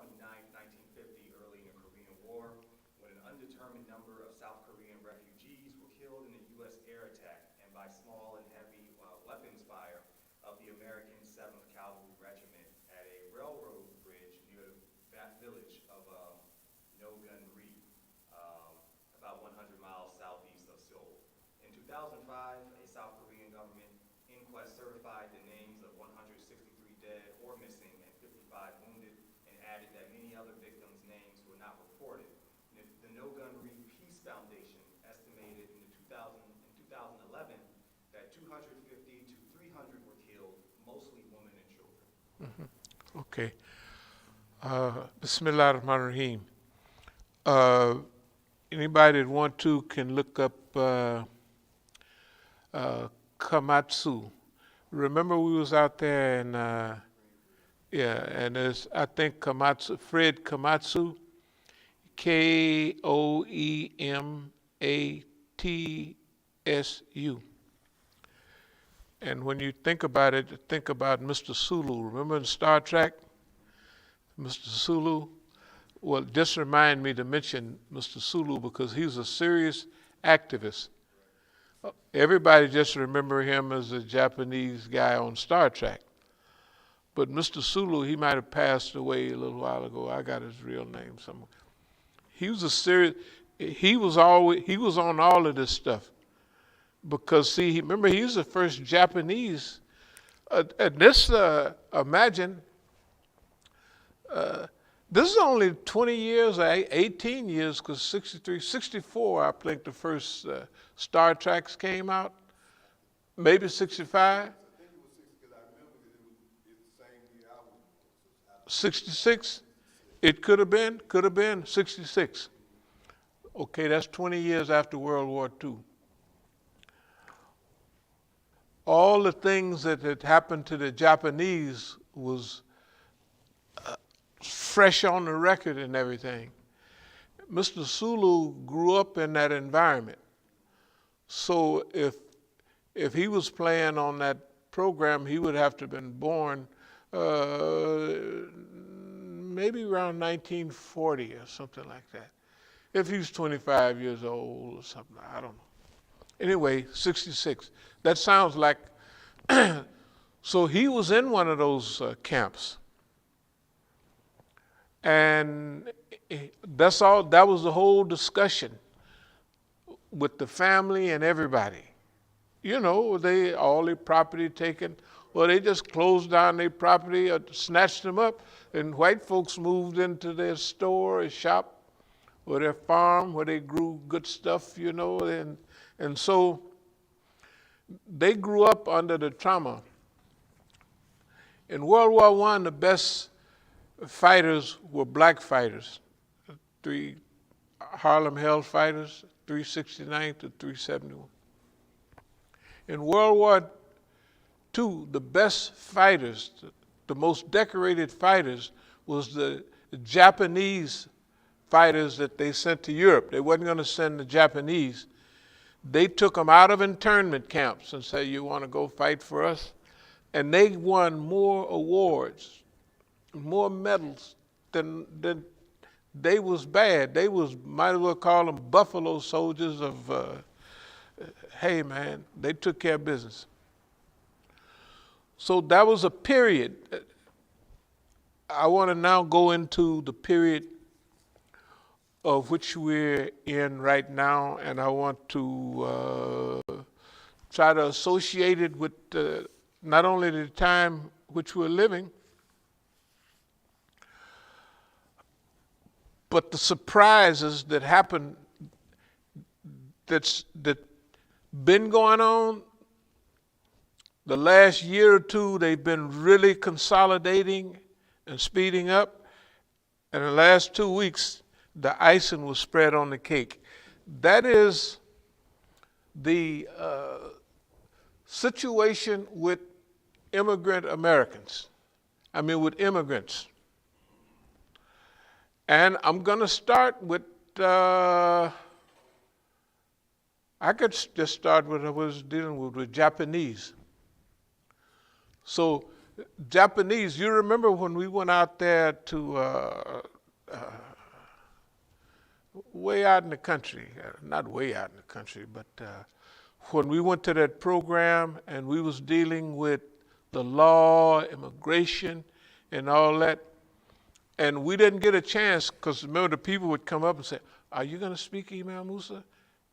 29, 1950, early in the Korean War, when an undetermined number of South Korean refugees were killed in a U.S. air attack and by small and heavy weapons fire of the American 7th Cavalry Regiment at a railroad bridge near the village of Nogunri, about 100 miles southeast of Seoul. In 2005, a South Korean government inquest certified the names of 163 dead or missing and 55 wounded, and added that many other victims' names were not reported. The Nogunri Peace Foundation estimated in 2011 that 250 to 300 were killed, mostly women and children. Okay. Bismillah ar-Rahman ar-Rahim. Anybody that want to can look up Komatsu. Remember we was out there and and there's, I think, Fred Komatsu, Koematsu. And when you think about it, think about Mr. Sulu. Remember in Star Trek, Mr. Sulu? Well, just remind me to mention Mr. Sulu because he's a serious activist. Everybody just remember him as a Japanese guy on Star Trek. But Mr. Sulu, he might have passed away a little while ago. I got his real name somewhere. He was a serious, he was on all of this stuff. Because see, remember he's the first Japanese, and this, imagine, this is only 20 years, 18 years, because 63, 64, I think the first Star Treks came out, maybe 65. 66, it could have been 66. Okay, that's 20 years after World War II. All the things that had happened to the Japanese was fresh on the record and everything. Mr. Sulu grew up in that environment. So if he was playing on that program, he would have to have been born maybe around 1940 or something like that. If he was 25 years old or something, I don't know. Anyway, 66. That sounds like, so he was in one of those camps. And that's all, that was the whole discussion with the family and everybody. You know, all their property taken, well, they just closed down their property or snatched them up, and white folks moved into their store or shop or their farm where they grew good stuff, you know, and so they grew up under the trauma. In World War I, the best fighters were black fighters. 3 Harlem Hell fighters, 369 to 371. In World War II, the best fighters, the most decorated fighters, was the Japanese fighters that they sent to Europe. They wasn't going to send the Japanese. They took them out of internment camps and said, you want to go fight for us? And they won more awards, more medals than they was bad. They was, might as well call them buffalo soldiers of, hey man, they took care of business. So that was a period. I want to now go into the period of which we're in right now, and I want to try to associate it with not only the time which we're living, but the surprises that happened that been going on. The last year or two, they've been really consolidating and speeding up. And the last 2 weeks, the icing was spread on the cake. That is the situation with immigrant Americans. I mean, with immigrants. And I'm going to start with, I could just start with what I was dealing with Japanese. So Japanese, you remember when we went out there to way out in the country, not way out in the country, but when we went to that program and we was dealing with the law, immigration, and all that, and we didn't get a chance because remember the people would come up and say, "Are you going to speak, Imam Musa?"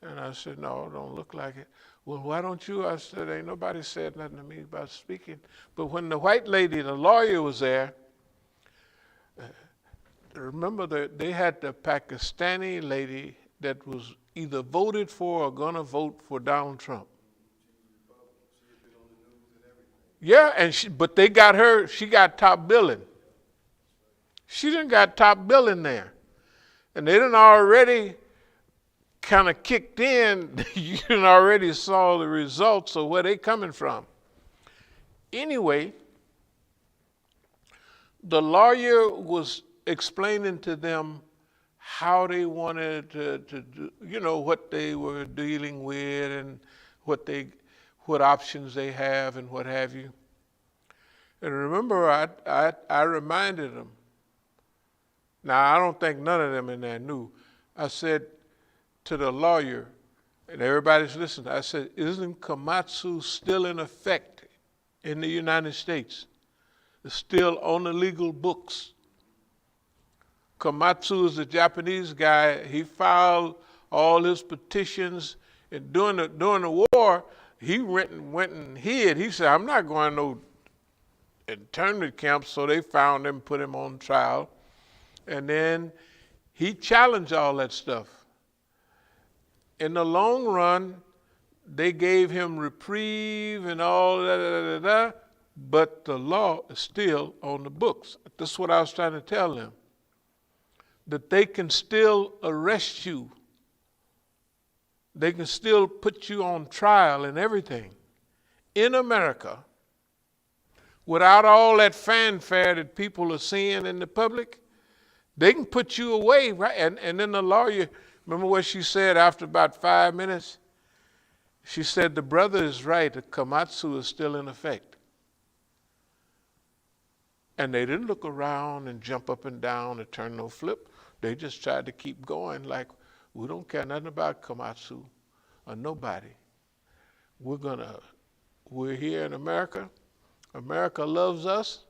And I said, "No, it don't look like it." "Well, why don't you?" I said, "Ain't nobody said nothing to me about speaking." But when the white lady, the lawyer, was there, remember that they had the Pakistani lady that was either voted for or gonna vote for Donald Trump. Yeah, but they got her. She got top billing. She done got top billing there, and they done already kind of kicked in. You done already saw the results of where they coming from. Anyway, the lawyer was explaining to them how they wanted to do, what they were dealing with and what options they have and what have you. And remember, I reminded them. Now, I don't think none of them in there knew. I said to the lawyer, and everybody's listening, I said, "Isn't Komatsu still in effect in the United States? It's still on the legal books." Komatsu is the Japanese guy. He filed all his petitions, and during the war, he went and hid. He said, "I'm not going to no internment camp," so they found him, put him on trial, and then he challenged all that stuff. In the long run, they gave him reprieve and all that, but the law is still on the books. This is what I was trying to tell them. That they can still arrest you. They can still put you on trial and everything in America without all that fanfare that people are seeing in the public. They can put you away, right? And then the lawyer, remember what she said after about 5 minutes? She said, "The brother is right, the Komatsu is still in effect." And they didn't look around and jump up and down and turn no flip. They just tried to keep going like, "We don't care nothing about Komatsu or nobody. We're here in America. America loves us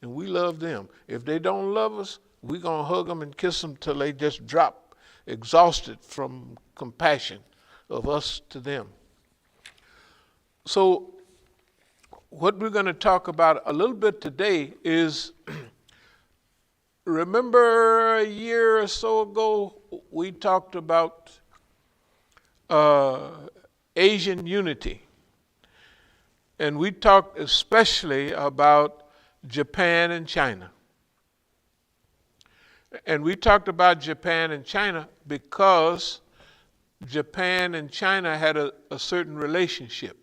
and we love them. If they don't love us, we're going to hug them and kiss them till they just drop exhausted from compassion of us to them." So what we're going to talk about a little bit today is, remember a year or so ago, we talked about Asian unity. And we talked especially about Japan and China. And we talked about Japan and China because Japan and China had a certain relationship.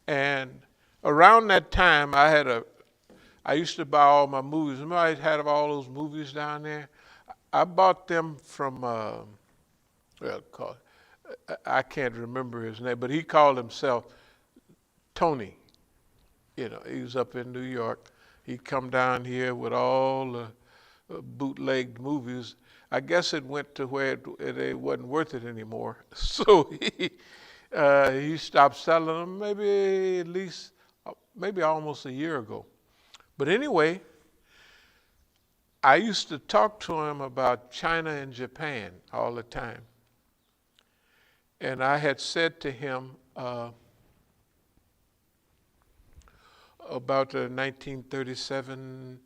And around that time, I used to buy all my movies. Remember I had all those movies down there? I bought them from, I can't remember his name, but he called himself Tony. He was up in New York. He'd come down here with all the bootlegged movies. I guess it went to where it wasn't worth it anymore. So he stopped selling them maybe almost a year ago. But anyway, I used to talk to him about China and Japan all the time. And I had said to him about 1937,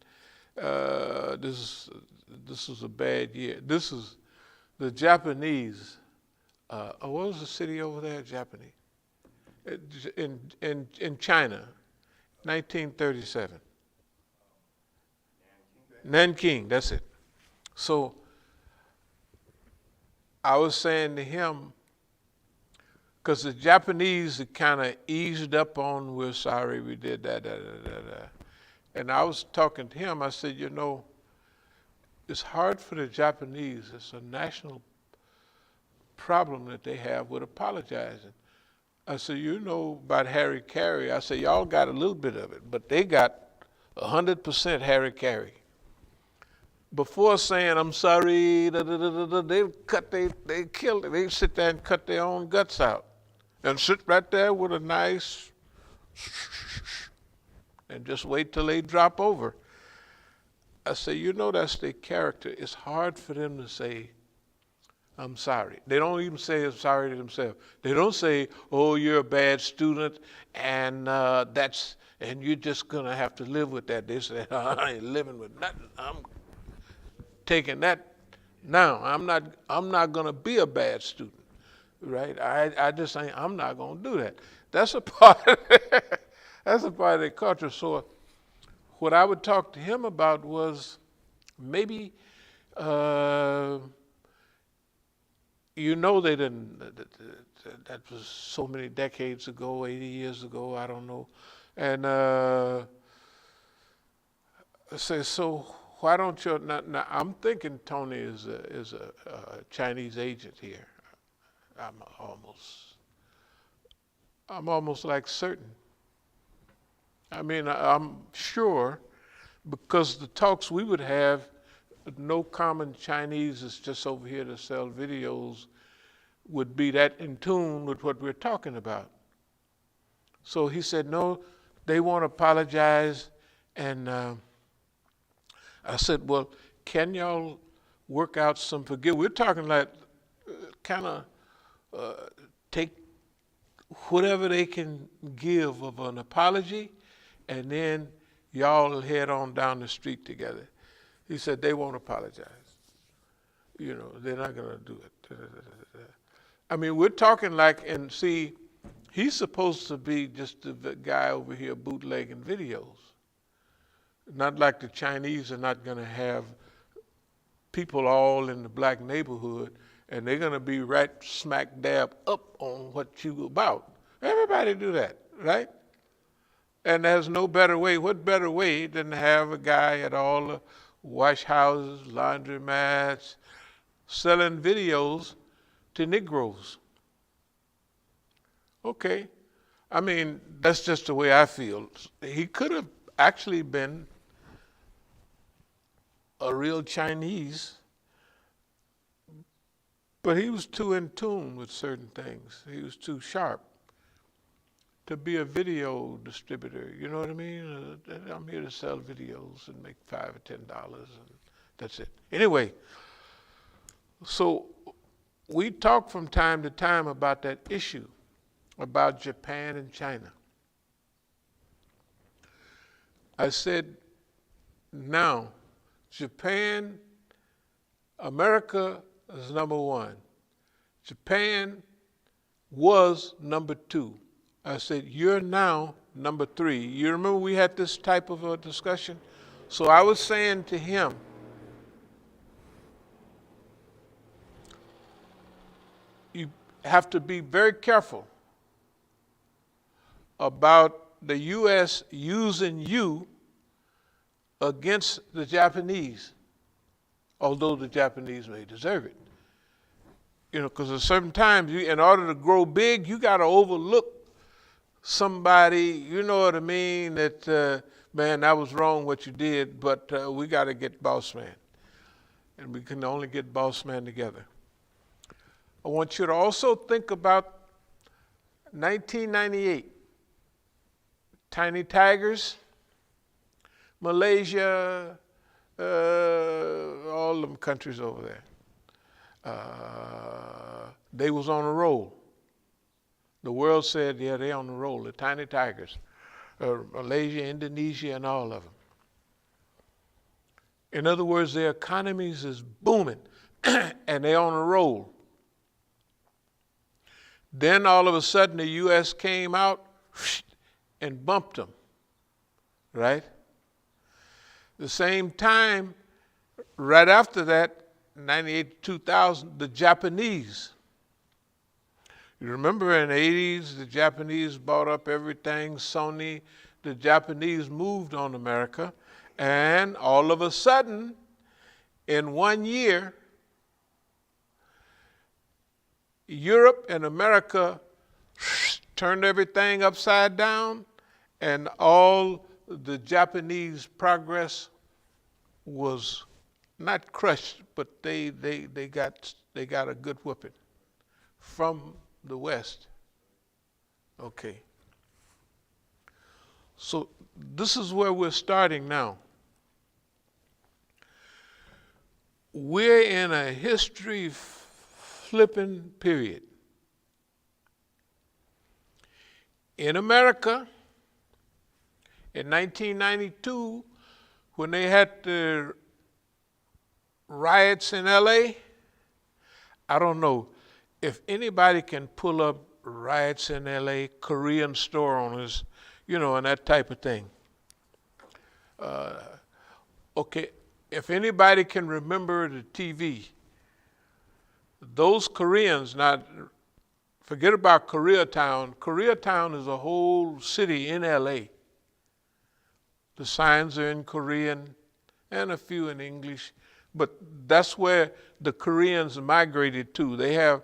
this was a bad year. This is the Japanese. What was the city over there? Japanese. In China, 1937. Nanking, that's it. So I was saying to him, because the Japanese kind of eased up on, "We're sorry we did that. And I was talking to him, I said, it's hard for the Japanese. It's a national problem that they have with apologizing. I said, you know about Harry Carey. I said, y'all got a little bit of it, but they got 100% Harry Carey. Before saying, I'm sorry, they killed it. They sit there and cut their own guts out and sit right there with a nice and just wait till they drop over. I say, you know that's their character. It's hard for them to say, I'm sorry. They don't even say I'm sorry to themselves. They don't say, oh, you're a bad student and and you're just gonna have to live with that. They say, I ain't living with nothing. I'm taking that now. I'm not gonna be a bad student. Right? I just ain't, I'm not gonna do that. That's a part of that's a part of their culture. So what I would talk to him about was maybe you know they didn't, that was so many decades ago, 80 years ago, I don't know. And I say, so why don't you, now I'm thinking Tony is a Chinese agent here. I'm almost like certain. I mean, I'm sure because the talks we would have, no common Chinese is just over here to sell videos would be that in tune with what we're talking about. So he said, no, they won't apologize. And I said, well, can y'all work out some forgiveness? We're talking like kind of take whatever they can give of an apology, and then y'all head on down the street together. He said, they won't apologize. You know, they're not going to do it. I mean, we're talking like, and see, he's supposed to be just the guy over here bootlegging videos. Not like the Chinese are not going to have people all in the black neighborhood, and they're going to be right smack dab up on what you about. Everybody do that, right? And there's no better way. What better way than to have a guy at all the wash houses, laundromats, selling videos to Negroes? Okay. I mean, that's just the way I feel. He could have actually been a real Chinese, but he was too in tune with certain things. He was too sharp to be a video distributor. You know what I mean? I'm here to sell videos and make $5 or $10, and that's it. Anyway, so we talk from time to time about that issue about Japan and China. I said, now, Japan, America is number one. Japan was number two. I said, you're now number three. You remember we had this type of a discussion? So I was saying to him, you have to be very careful about the U.S. using you against the Japanese, although the Japanese may deserve it. You know, because at certain times, in order to grow big, you got to overlook somebody, you know what I mean, that, man, that was wrong what you did, but we got to get boss man. And we can only get boss man together. I want you to also think about 1998. Tiny Tigers, Malaysia, all them countries over there. They was on a roll. The world said, yeah, they on the roll, the Tiny Tigers. Malaysia, Indonesia, and all of them. In other words, their economies is booming, and they on a roll. Then all of a sudden the U.S. came out and bumped them, right? The same time, right after that, 98 to 2000, the Japanese. You remember in the 80s, the Japanese bought up everything, Sony, the Japanese moved on America, and all of a sudden, in 1 year, Europe and America turned everything upside down, and all the Japanese progress was not crushed, but they got a good whooping from the West. Okay. So this is where we're starting now. We're in a history flipping period. In America, in 1992, when they had the riots in LA, I don't know if anybody can pull up riots in LA, Korean store owners, and that type of thing. Okay, if anybody can remember the TV, those Koreans, now forget about Koreatown. Koreatown is a whole city in LA. The signs are in Korean and a few in English, but that's where the Koreans migrated to. They have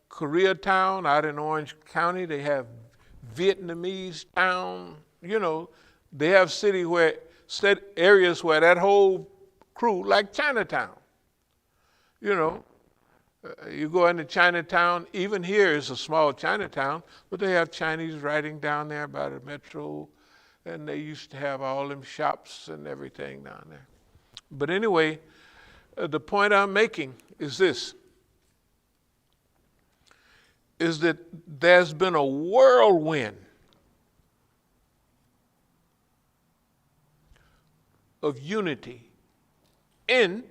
Koreatown out in Orange County. They have Vietnamese town. They have areas where that whole crew, like Chinatown. You go into Chinatown, even here is a small Chinatown, but they have Chinese writing down there by the metro, and they used to have all them shops and everything down there. But anyway, the point I'm making is this, is that there's been a whirlwind of unity in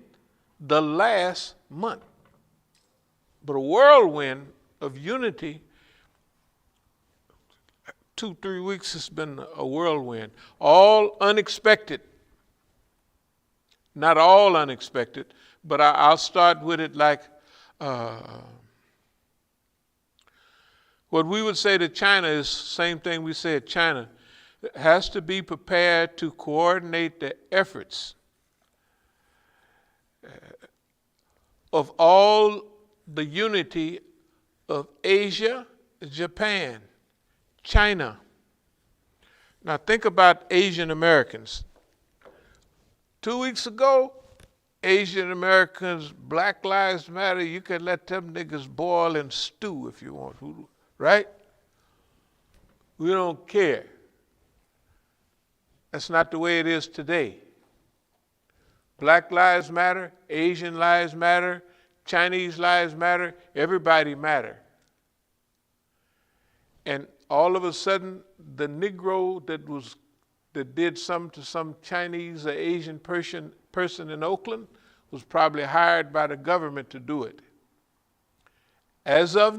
the last month. But a whirlwind of unity, 2-3 weeks has been a whirlwind. All unexpected. Not all unexpected, but I'll start with it like what we would say to China is the same thing we say at China. It has to be prepared to coordinate the efforts of all the unity of Asia, Japan, China. Now think about Asian Americans. 2 weeks ago, Asian Americans, Black Lives Matter, you could let them niggas boil and stew if you want, right? We don't care. That's not the way it is today. Black lives matter, Asian lives matter, Chinese lives matter, everybody matter. And all of a sudden, the Negro that did something to some Chinese or Asian person in Oakland was probably hired by the government to do it. As of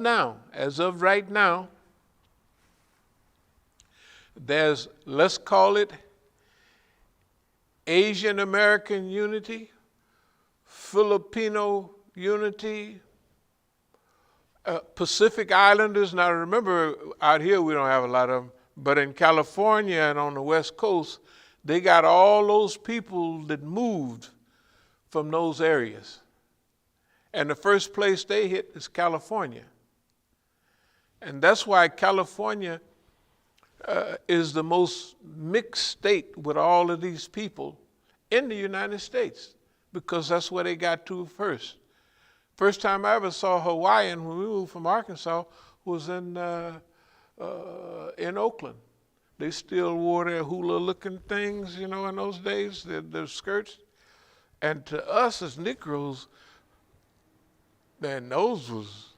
right now, there's, let's call it Asian American unity, Filipino unity, Pacific Islanders. Now remember, out here we don't have a lot of them, but in California and on the West Coast, they got all those people that moved from those areas. And the first place they hit is California. And that's why California is the most mixed state with all of these people in the United States, because that's where they got to first. First time I ever saw Hawaiian when we moved from Arkansas was in Oakland. They still wore their hula-looking things, in those days, their skirts. And to us as Negroes, man, those was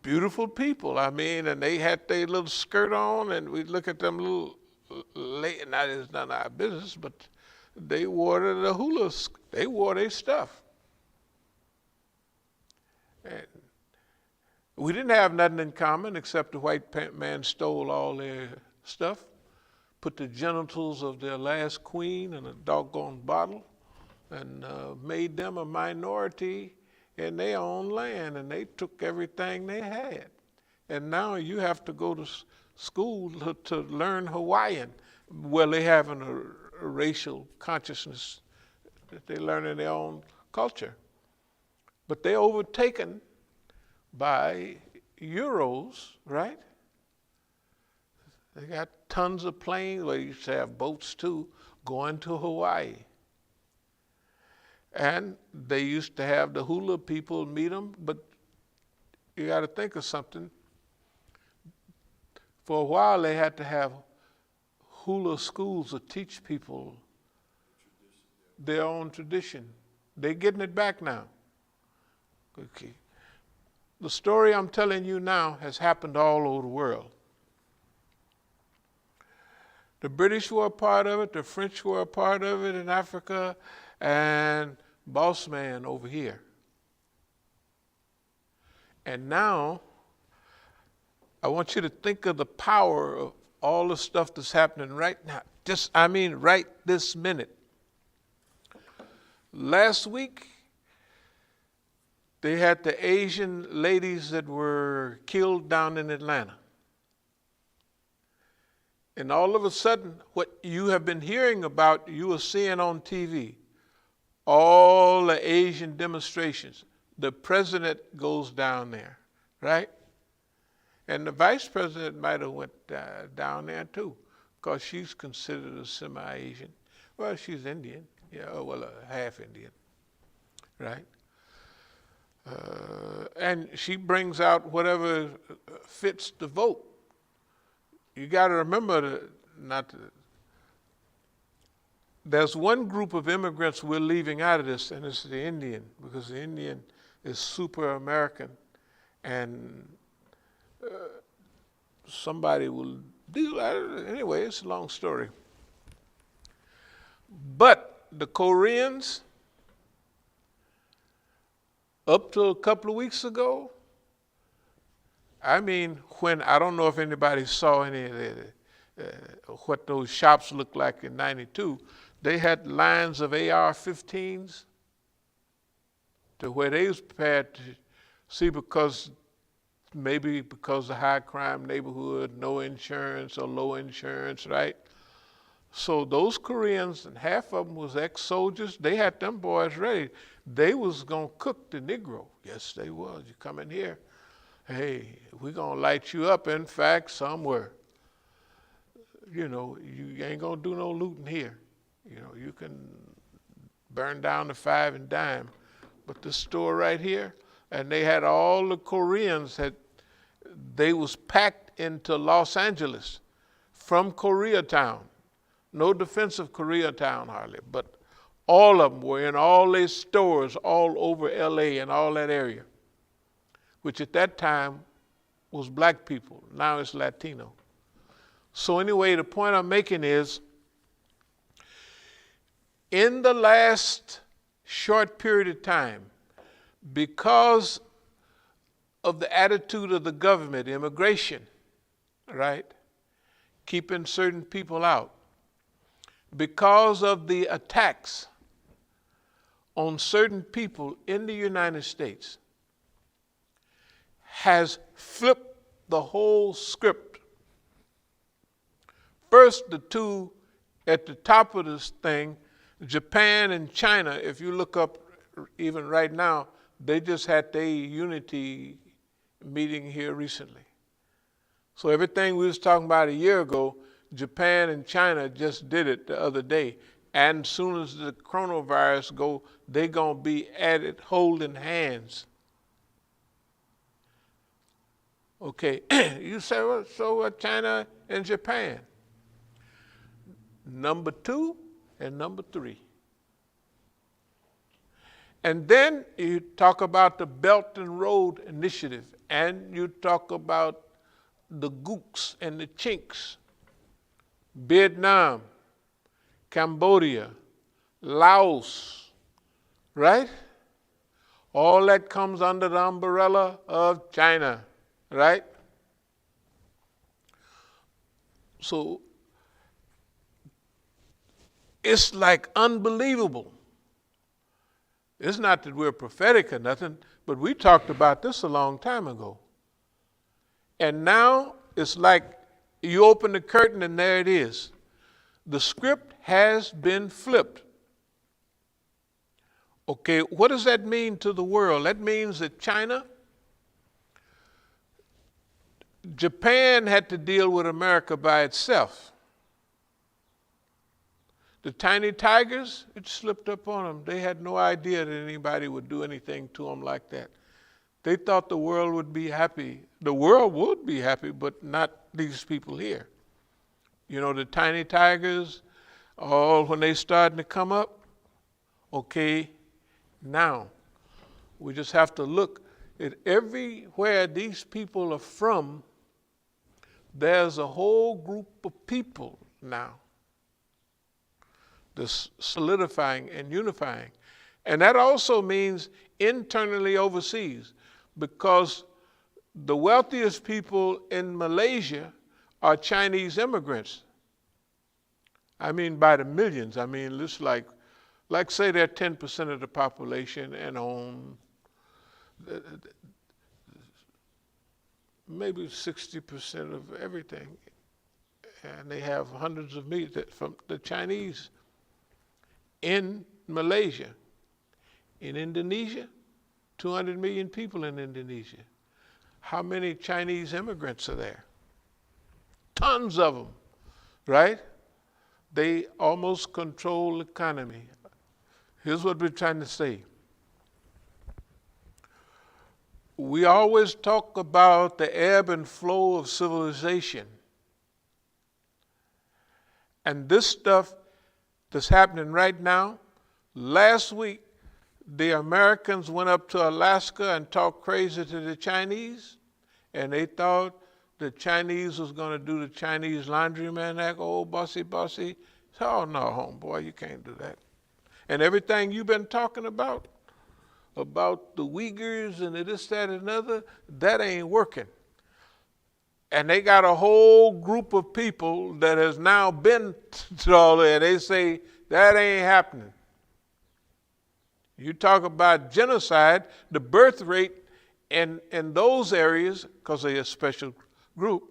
beautiful people. I mean, and they had their little skirt on, and we'd look at them little late. Now it's none of our business, but they wore the hula. They wore their stuff. And we didn't have nothing in common except the white man stole all their stuff, put the genitals of their last queen in a doggone bottle, and made them a minority in their own land, and they took everything they had. And now you have to go to school to learn Hawaiian. Well, they have a racial consciousness that they learn in their own culture. But they're overtaken by, euros, right? They got tons of planes. Well, you used to have boats too, going to Hawaii. And they used to have the hula people meet them, but you got to think of something. For a while, they had to have hula schools to teach people their own tradition. They're getting it back now. Okay. The story I'm telling you now has happened all over the world. The British were a part of it, the French were a part of it in Africa, and boss man over here. And now, I want you to think of the power of all the stuff that's happening right now. Right this minute. Last week, they had the Asian ladies that were killed down in Atlanta. And all of a sudden, what you have been hearing about, you are seeing on TV. All the Asian demonstrations. The president goes down there, right? And the vice president might have went down there too, because she's considered a semi-Asian. Well, she's Indian, half Indian, right? And she brings out whatever fits the vote. You got to remember there's one group of immigrants we're leaving out of this, and it's the Indian, because the Indian is super American, and somebody will do that. Anyway, it's a long story. But the Koreans, up to a couple of weeks ago, when I don't know if anybody saw any of what those shops looked like in '92, they had lines of AR-15s to where they was prepared to see, maybe because of high crime neighborhood, no insurance or low insurance, right? So those Koreans, and half of them was ex-soldiers, they had them boys ready. They was gonna cook the Negro. Yes, they was. You come in here, hey, we're gonna light you up. In fact, somewhere. You ain't gonna do no looting here. You can burn down the 5 and dime. But this store right here, and they had all the Koreans they was packed into Los Angeles from Koreatown. No defense of Koreatown hardly, but all of them were in all their stores all over LA and all that area, which at that time was black people. Now it's Latino. So anyway, the point I'm making is, in the last short period of time, because of the attitude of the government, immigration, right? Keeping certain people out. Because of the attacks on certain people in the United States, has flipped the whole script. First, the two at the top of this thing, Japan and China, if you look up even right now, they just had their unity meeting here recently. So everything we was talking about a year ago, Japan and China just did it the other day. And as soon as the coronavirus go, they gonna be at it holding hands. Okay, you say, well, so China and Japan? Number 2 and number 3. And then you talk about the Belt and Road Initiative, and you talk about the gooks and the chinks, Vietnam, Cambodia, Laos, right? All that comes under the umbrella of China, right? So it's like unbelievable. It's not that we're prophetic or nothing, but we talked about this a long time ago. And now it's like you open the curtain and there it is. The script has been flipped. Okay, what does that mean to the world? That means that China Japan had to deal with America by itself. The tiny tigers, it slipped up on them. They had no idea that anybody would do anything to them like that. They thought the world would be happy. The world would be happy, but not these people here. You know, the tiny tigers, all when they starting to come up, okay, now we just have to look at everywhere these people are from. There's a whole group of people now that's solidifying and unifying. And that also means internally overseas, because the wealthiest people in Malaysia are Chinese immigrants. I mean, by the millions. I mean, it's like say they're 10% of the population and own maybe 60% of everything. And they have hundreds of millions from the Chinese in Malaysia. In Indonesia, 200 million people in Indonesia. How many Chinese immigrants are there? Tons of them, right? They almost control the economy. Here's what we're trying to say. We always talk about the ebb and flow of civilization. And this stuff that's happening right now, last week, the Americans went up to Alaska and talked crazy to the Chinese, and they thought the Chinese was going to do the Chinese laundryman act, oh, bossy, bossy. Oh, no, homeboy, you can't do that. And everything you've been talking about the Uyghurs and this, that, and another, that ain't working. And they got a whole group of people that has now been to all that. They say that ain't happening. You talk about genocide, the birth rate in those areas, because they're a special group,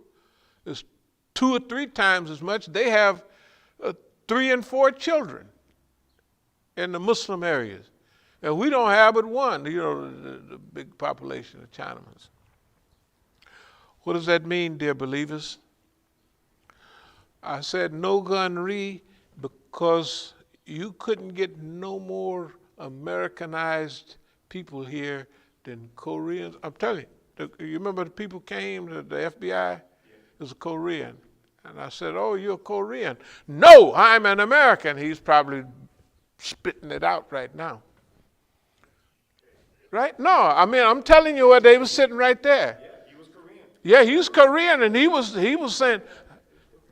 is 2 or 3 times as much. They have 3 and 4 children in the Muslim areas. And we don't have but one, you know, the big population of Chinamans. What does that mean, dear believers? I said Nogunri because you couldn't get no more Americanized people here than Koreans. I'm telling you, you remember the people came, the FBI? Yeah. It was a Korean. And I said, oh, you're a Korean. No, I'm an American. He's probably spitting it out right now. Right? No, I mean, I'm telling you what, they were sitting right there. Yeah, he was Korean. Yeah, he was Korean, and he was saying,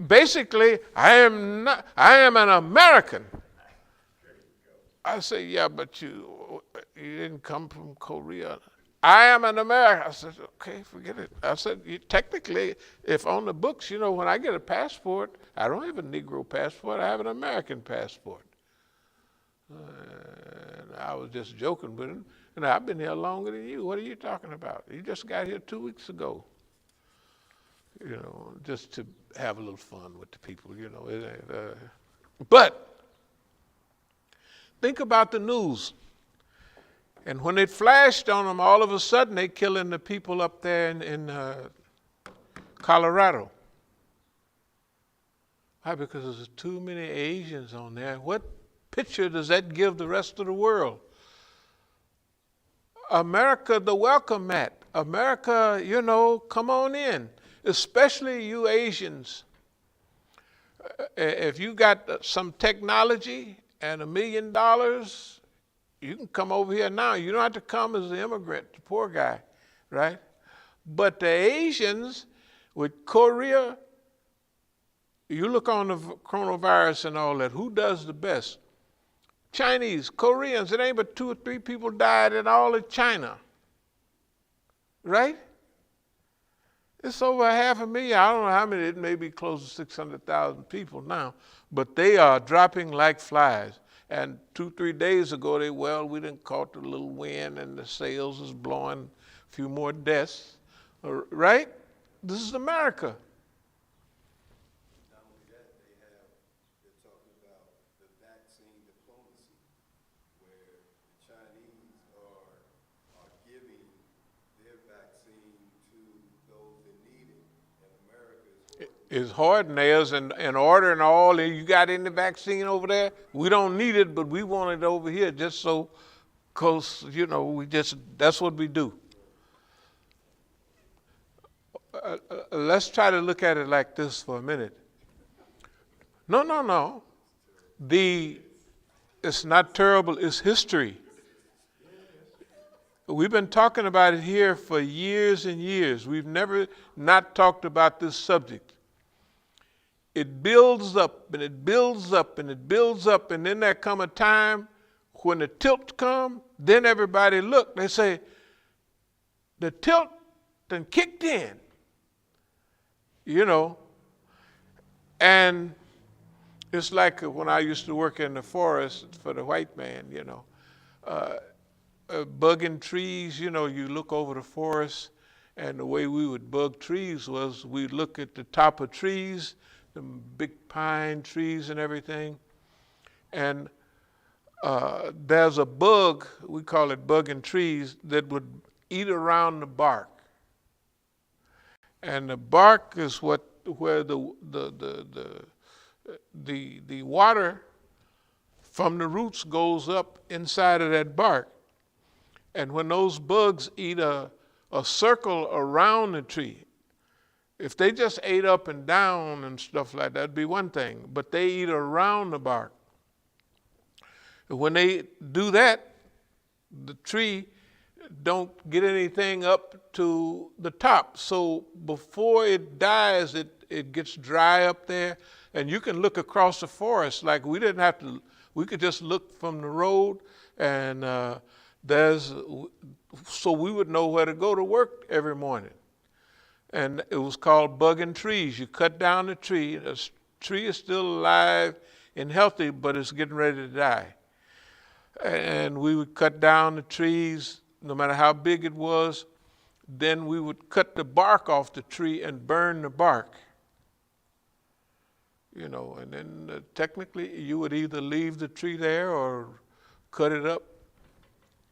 basically, I am an American. I say, yeah, but you didn't come from Korea. I am an American. I said, okay, forget it. I said, technically, if on the books, you know, when I get a passport, I don't have a Negro passport. I have an American passport. And I was just joking with him. And I've been here longer than you. What are you talking about? You just got here 2 weeks ago. You know, just to have a little fun with the people, you know. But think about the news. And when it flashed on them, all of a sudden they killing the people up there in Colorado. Why? Because there's too many Asians on there. What picture does that give the rest of the world? America, the welcome mat. America, you know, come on in. Especially you Asians. If you got some technology and $1 million, you can come over here now. You don't have to come as an immigrant, the poor guy, right? But the Asians with Korea, you look on the coronavirus and all that, who does the best? Chinese, Koreans, it ain't but 2 or 3 people died in all of China, right? It's over 500,000. I don't know how many, it may be close to 600,000 people now, but they are dropping like flies. And 2, 3 days ago, we didn't caught the little wind and the sails is blowing a few more deaths, right? This is America. Not only that, they're talking about the vaccine diplomacy, where the Chinese are giving their vaccine to those that need it, It's hard nails and ordering all. And you got any vaccine over there? We don't need it, but we want it over here just so, cause that's what we do. Let's try to look at it like this for a minute. No. It's not terrible. It's history. We've been talking about it here for years and years. We've never not talked about this subject. It builds up and it builds up and it builds up, and then there come a time when the tilt come, then everybody look, they say, the tilt done kicked in, and it's like when I used to work in the forest for the white man, bugging trees, you look over the forest, and the way we would bug trees was we'd look at the top of trees, the big pine trees and everything, and there's a bug, we call it bugging trees, that would eat around the bark. And the bark is where the water from the roots goes up inside of that bark. And when those bugs eat a circle around the tree, if they just ate up and down and stuff like that, that'd be one thing. But they eat around the bark. And when they do that, the tree don't get anything up to the top. So before it dies, it gets dry up there. And you can look across the forest like we didn't have to. We could just look from the road, and so we would know where to go to work every morning. And it was called bugging trees. You cut down the tree. The tree is still alive and healthy, but it's getting ready to die. And we would cut down the trees, no matter how big it was. Then we would cut the bark off the tree and burn the bark. And then technically you would either leave the tree there or cut it up,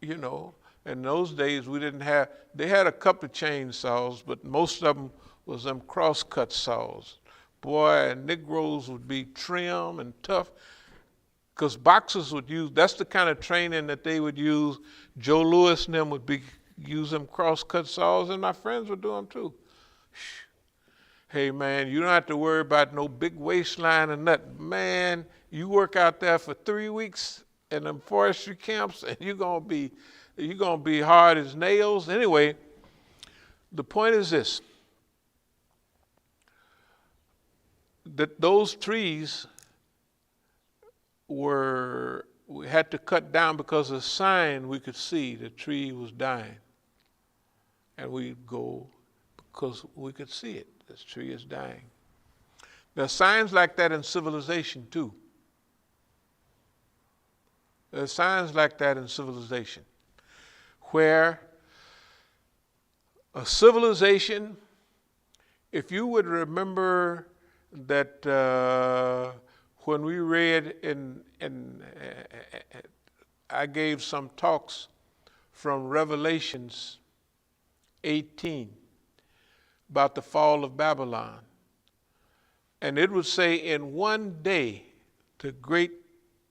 In those days, they had a couple of chainsaws, but most of them was them cross-cut saws. Boy, Negroes would be trim and tough, because boxers would that's the kind of training that they would use. Joe Louis and them would use them cross-cut saws, and my friends would do them too. Hey, man, you don't have to worry about no big waistline or nothing. Man, you work out there for 3 weeks in them forestry camps, and you're gonna be hard as nails. Anyway, the point is this, that those trees we had to cut down because of a sign we could see the tree was dying. And we'd go because we could see it. This tree is dying. There are signs like that in civilization too. There are signs like that in civilization, where a civilization, if you would remember that when we read I gave some talks from Revelations 18 about the fall of Babylon. And it would say in one day the great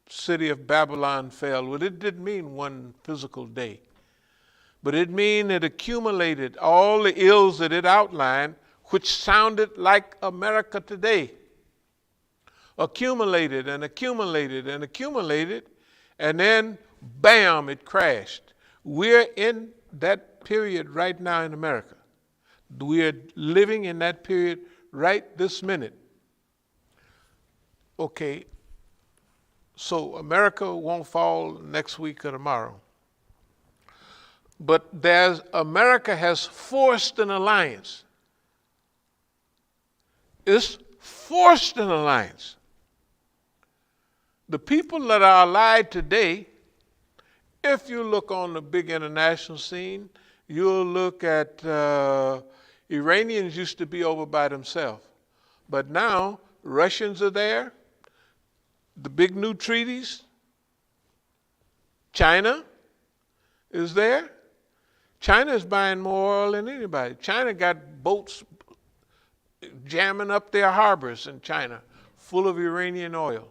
city of Babylon fell. Well, it didn't mean one physical day, but it mean it accumulated all the ills that it outlined, which sounded like America today. Accumulated and accumulated and accumulated, and then bam, it crashed. We're in that period right now in America. We are living in that period right this minute. Okay, so America won't fall next week or tomorrow. But America has forced an alliance. It's forced an alliance. The people that are allied today, if you look on the big international scene, you'll look at Iranians used to be over by themselves. But now Russians are there, the big new treaties. China is there. China is buying more oil than anybody. China got boats, jamming up their harbors in China, full of Iranian oil.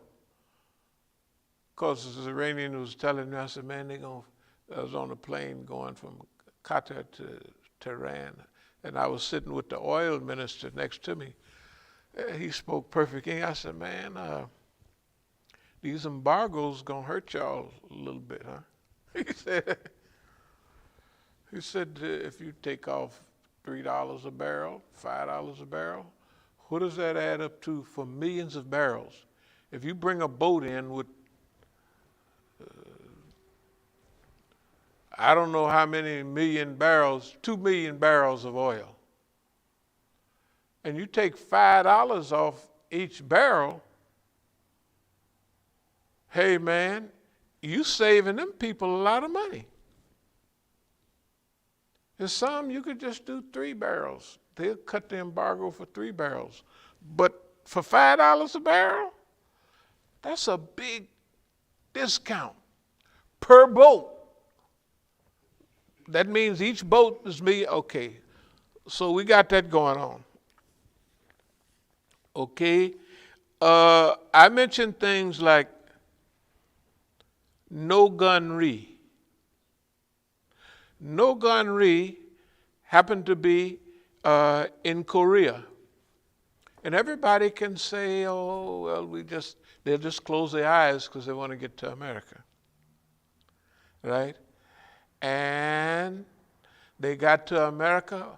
Because the Iranian was telling me, I said, man, I was on a plane going from Qatar to Tehran, and I was sitting with the oil minister next to me. He spoke perfect English. I said, man, these embargoes gonna hurt y'all a little bit, huh? He said, if you take off $3 a barrel, $5 a barrel, what does that add up to for millions of barrels? If you bring a boat in with I don't know how many million barrels, 2 million barrels of oil, and you take $5 off each barrel, hey man, you saving them people a lot of money. And some you could just do 3 barrels. They'll cut the embargo for 3 barrels. But for $5 a barrel, that's a big discount per boat. That means each boat is me. Okay, so we got that going on. Okay, I mentioned things like Nogunri. Nogunri happened to be in Korea. And everybody can say, oh, well, they'll just close their eyes because they want to get to America. Right? And they got to America,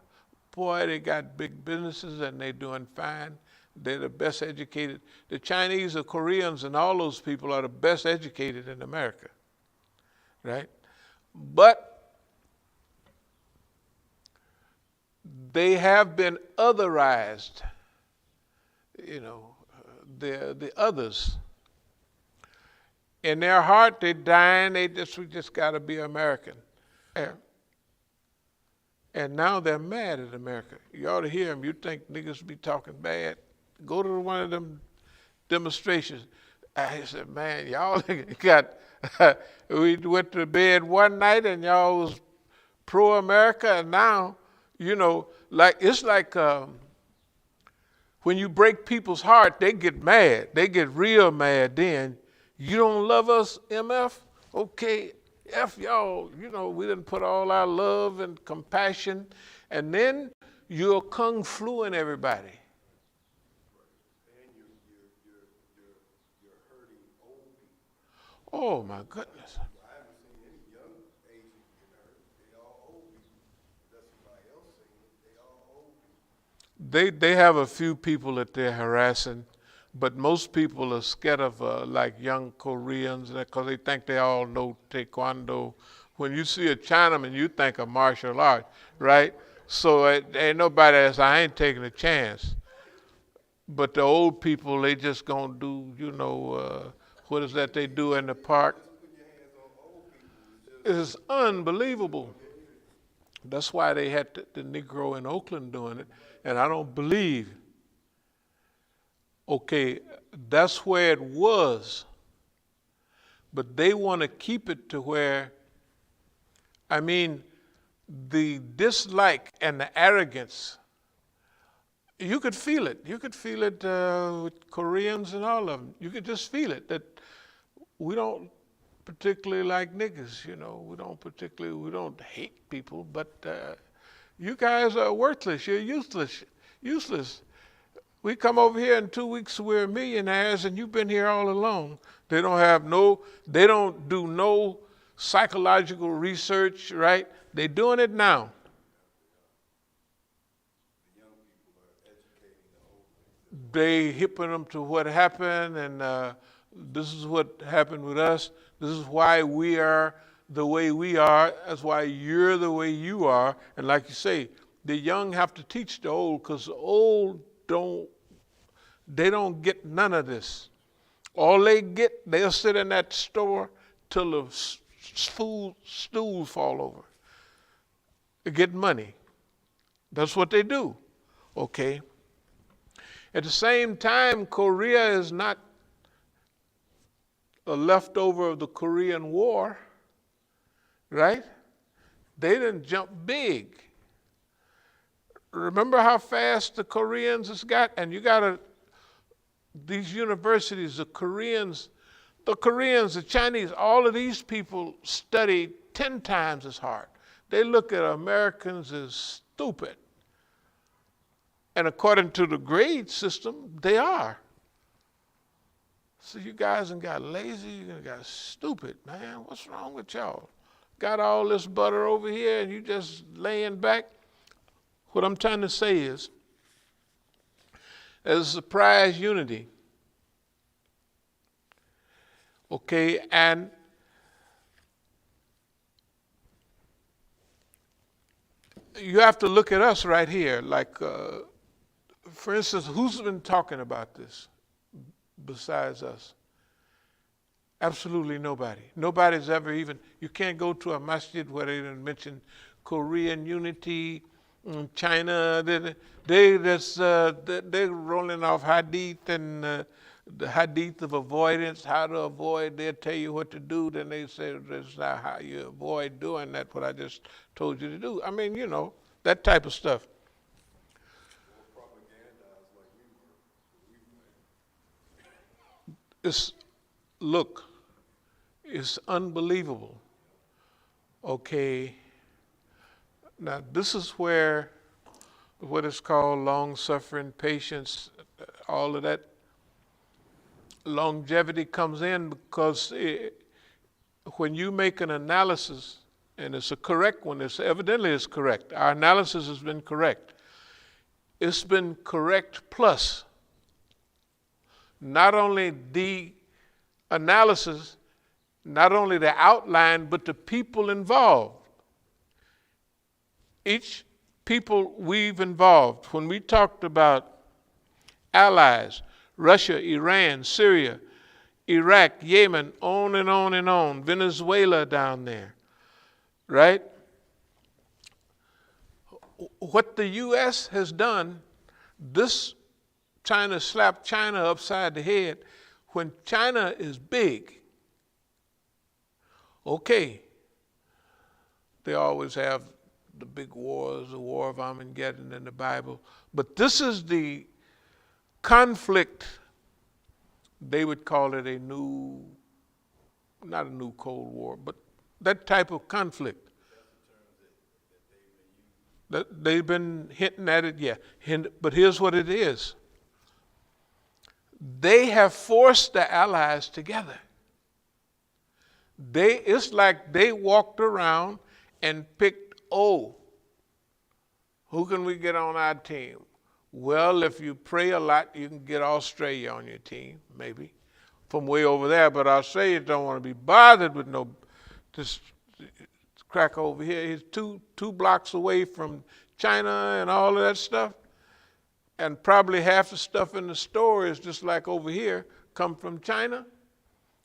boy, they got big businesses and they're doing fine. They're the best educated. The Chinese, the Koreans, and all those people are the best educated in America, right? But they have been otherized, they're the others. In their heart, they're dying, we just got to be American. And now they're mad at America. You ought to hear them. You think niggas be talking bad? Go to one of them demonstrations. I said, man, y'all got, we went to bed one night and y'all was pro-America, and now, it's like when you break people's heart, they get mad. They get real mad then. You don't love us, MF? Okay, F y'all, we didn't put all our love and compassion, and then you're kung fluing everybody. And you're hurting old people. Oh my goodness. I haven't seen any young Asians get hurt. They all old people. That's somebody else saying it. They all old people. They have a few people that they're harassing, but most people are scared of like young Koreans because they think they all know Taekwondo. When you see a Chinaman, you think of martial art, right? So ain't nobody else, I ain't taking a chance. But the old people, they just gonna do, what is that they do in the park? It's unbelievable. That's why they had the Negro in Oakland doing it, and I don't believe. Okay, that's where it was, but they want to keep it to where, the dislike and the arrogance, you could feel it. You could feel it with Koreans and all of them. You could just feel it, that we don't particularly like niggas, we don't hate people, but you guys are worthless, you're useless. We come over here in 2 weeks, we're millionaires, and you've been here all along. They don't do no psychological research, right? They're doing it now. The young people are educating the old people. They hipping them to what happened, and this is what happened with us. This is why we are the way we are. That's why you're the way you are. And like you say, the young have to teach the old, because the old they don't get none of this. All they get, they'll sit in that store till the stool fall over. They get money. That's what they do. Okay. At the same time, Korea is not a leftover of the Korean War, right? They didn't jump big. remember how fast the Koreans has got? And you got to, these universities, the Koreans, the Chinese, all of these people study 10 times as hard. They look at Americans as stupid. And according to the grade system, they are. So you guys done got lazy, you done got stupid, man. What's wrong with y'all? Got all this butter over here and you just laying back? What I'm trying to say is, there's a surprise unity. Okay, and you have to look at us right here. Like, for instance, who's been talking about this besides us? Absolutely nobody. Nobody's ever even, you can't go to a masjid where they didn't mention Korean unity, China. They're rolling off hadith and the hadith of avoidance, how to avoid. They'll tell you what to do. Then they say that's not how you avoid doing that, what I just told you to do. I mean, you know, that type of stuff. Look, it's unbelievable. Okay, now this is where what is called long-suffering, patience, all of that longevity comes in, because when you make an analysis, and it's a correct one, it's evidently it's correct. Our analysis has been correct. It's been correct plus not only the analysis, not only the outline, but the people involved. Each people we've involved. When we talked about allies, Russia, Iran, Syria, Iraq, Yemen, on and on and on, Venezuela down there, right? What the U.S. has done, this China slapped China upside the head. When China is big, okay, they always have the big wars, the War of Armageddon in the Bible, but this is the conflict. They would call it a new, not a new Cold War, but that type of conflict. That they've been hinting at it, yeah. But here's what it is. They have forced the allies together. It's like they walked around and picked, who can we get on our team? Well, if you pray a lot, you can get Australia on your team, maybe, from way over there. But Australia don't want to be bothered with this crack over here. He's two blocks away from China and all of that stuff. And probably half the stuff in the store is just like over here, come from China,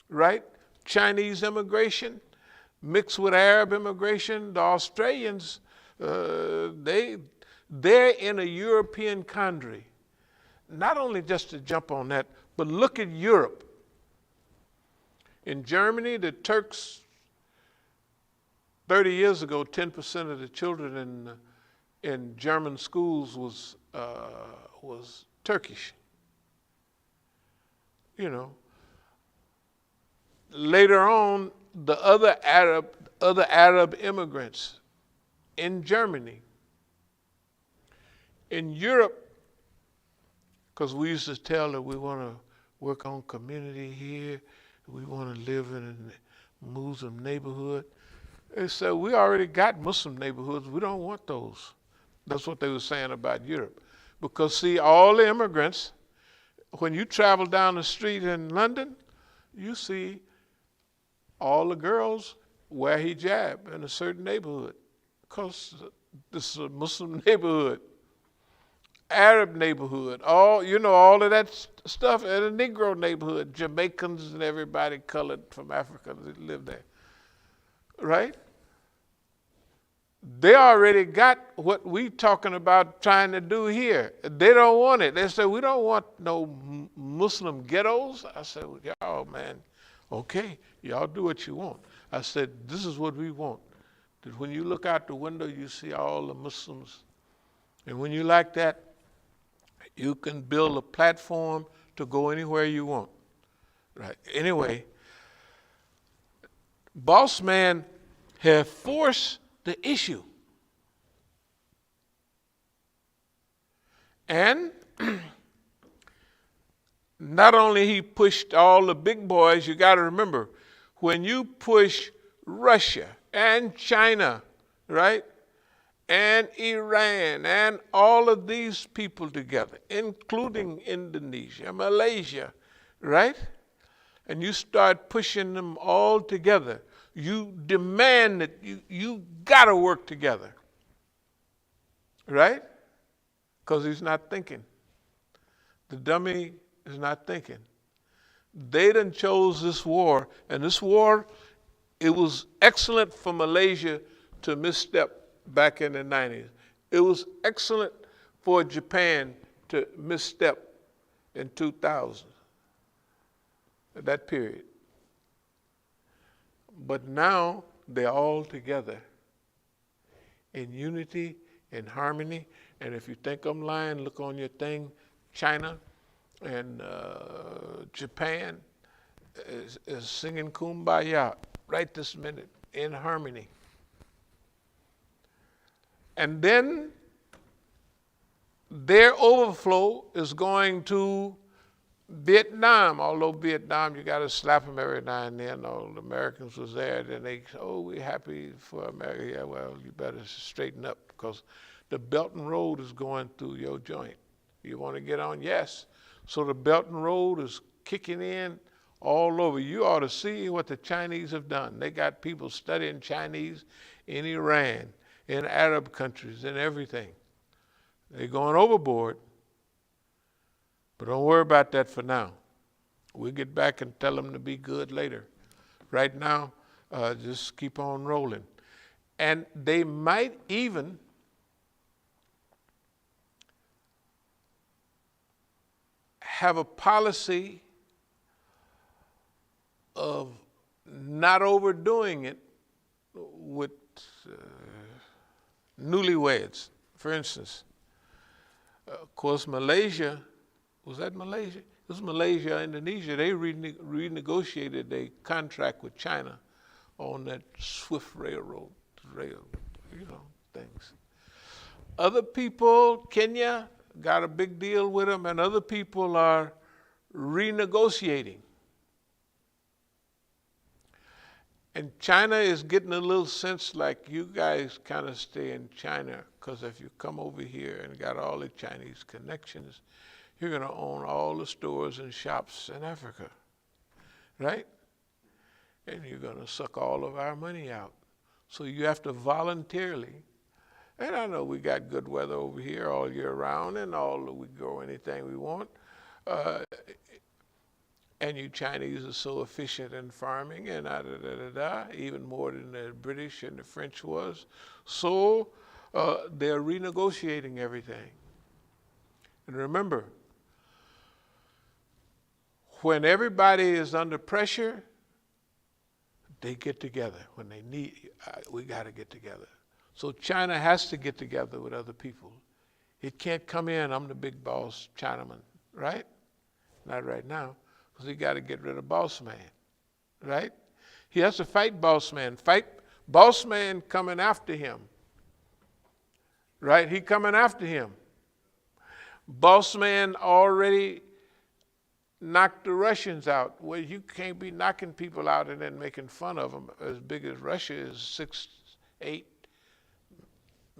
right? Chinese immigration mixed with Arab immigration. The Australians, they're in a European country. Not only just to jump on that, but look at Europe. In Germany, the Turks, 30 years ago, 10% of the children in German schools was Turkish. You know. Later on, the other Arab immigrants in Germany. In Europe, because we used to tell that we want to work on community here, we want to live in a Muslim neighborhood. They said, we already got Muslim neighborhoods, we don't want those. That's what they were saying about Europe. Because see, all the immigrants, when you travel down the street in London, you see all the girls wear hijab in a certain neighborhood. Because this is a Muslim neighborhood. Arab neighborhood, all of that stuff, in a Negro neighborhood, Jamaicans and everybody colored from Africa that live there, right? They already got what we talking about trying to do here. They don't want it. They say, we don't want no Muslim ghettos. I said, well, y'all, man, okay, y'all do what you want. I said, this is what we want. That when you look out the window, you see all the Muslims And when you like that, you can build a platform to go anywhere you want. Right. Anyway, boss man have forced the issue. And not only he pushed all the big boys, you got to remember, when you push Russia and China, right, and Iran and all of these people together, including Indonesia, Malaysia, right, and you start pushing them all together, you demand that you got to work together, right? Because he's not thinking. The dummy is not thinking. They done chose this war, and this war, it was excellent for Malaysia to misstep back in the 90s. It was excellent for Japan to misstep in 2000, that period. But now they're all together in unity, in harmony. And if you think I'm lying, look on your thing. China and Japan is singing Kumbaya right this minute in harmony. And then their overflow is going to Vietnam, although Vietnam, you got to slap them every now and then. All the Americans was there, then they, oh, we're happy for America. Yeah, well, you better straighten up because the Belt and Road is going through your joint. You want to get on? Yes. So the Belt and Road is kicking in all over. You ought to see what the Chinese have done. They got people studying Chinese in Iran, in Arab countries, and everything. They're going overboard. But don't worry about that for now. We'll get back and tell them to be good later. Right now, just keep on rolling. And they might even have a policy of not overdoing it with newlyweds. For instance, of course, Malaysia, was that Malaysia? It was Malaysia, Indonesia. They renegotiated their contract with China on that swift rail, things. Other people, Kenya, got a big deal with them, and other people are renegotiating. And China is getting a little sense like you guys kind of stay in China, because if you come over here and got all the Chinese connections, you're going to own all the stores and shops in Africa, right? And you're going to suck all of our money out. So you have to voluntarily, and I know we got good weather over here all year round, and we grow anything we want. And you Chinese are so efficient in farming and even more than the British and the French was. So they're renegotiating everything. And remember, when everybody is under pressure, they get together. When they need, we got to get together. So China has to get together with other people. It can't come in, I'm the big boss Chinaman, right? Not right now. Because he got to get rid of boss man, right? He has to fight boss man. Fight boss man coming after him, right? He coming after him. Boss man already knocked the Russians out. Well, you can't be knocking people out and then making fun of them. As big as Russia is, 6, 8,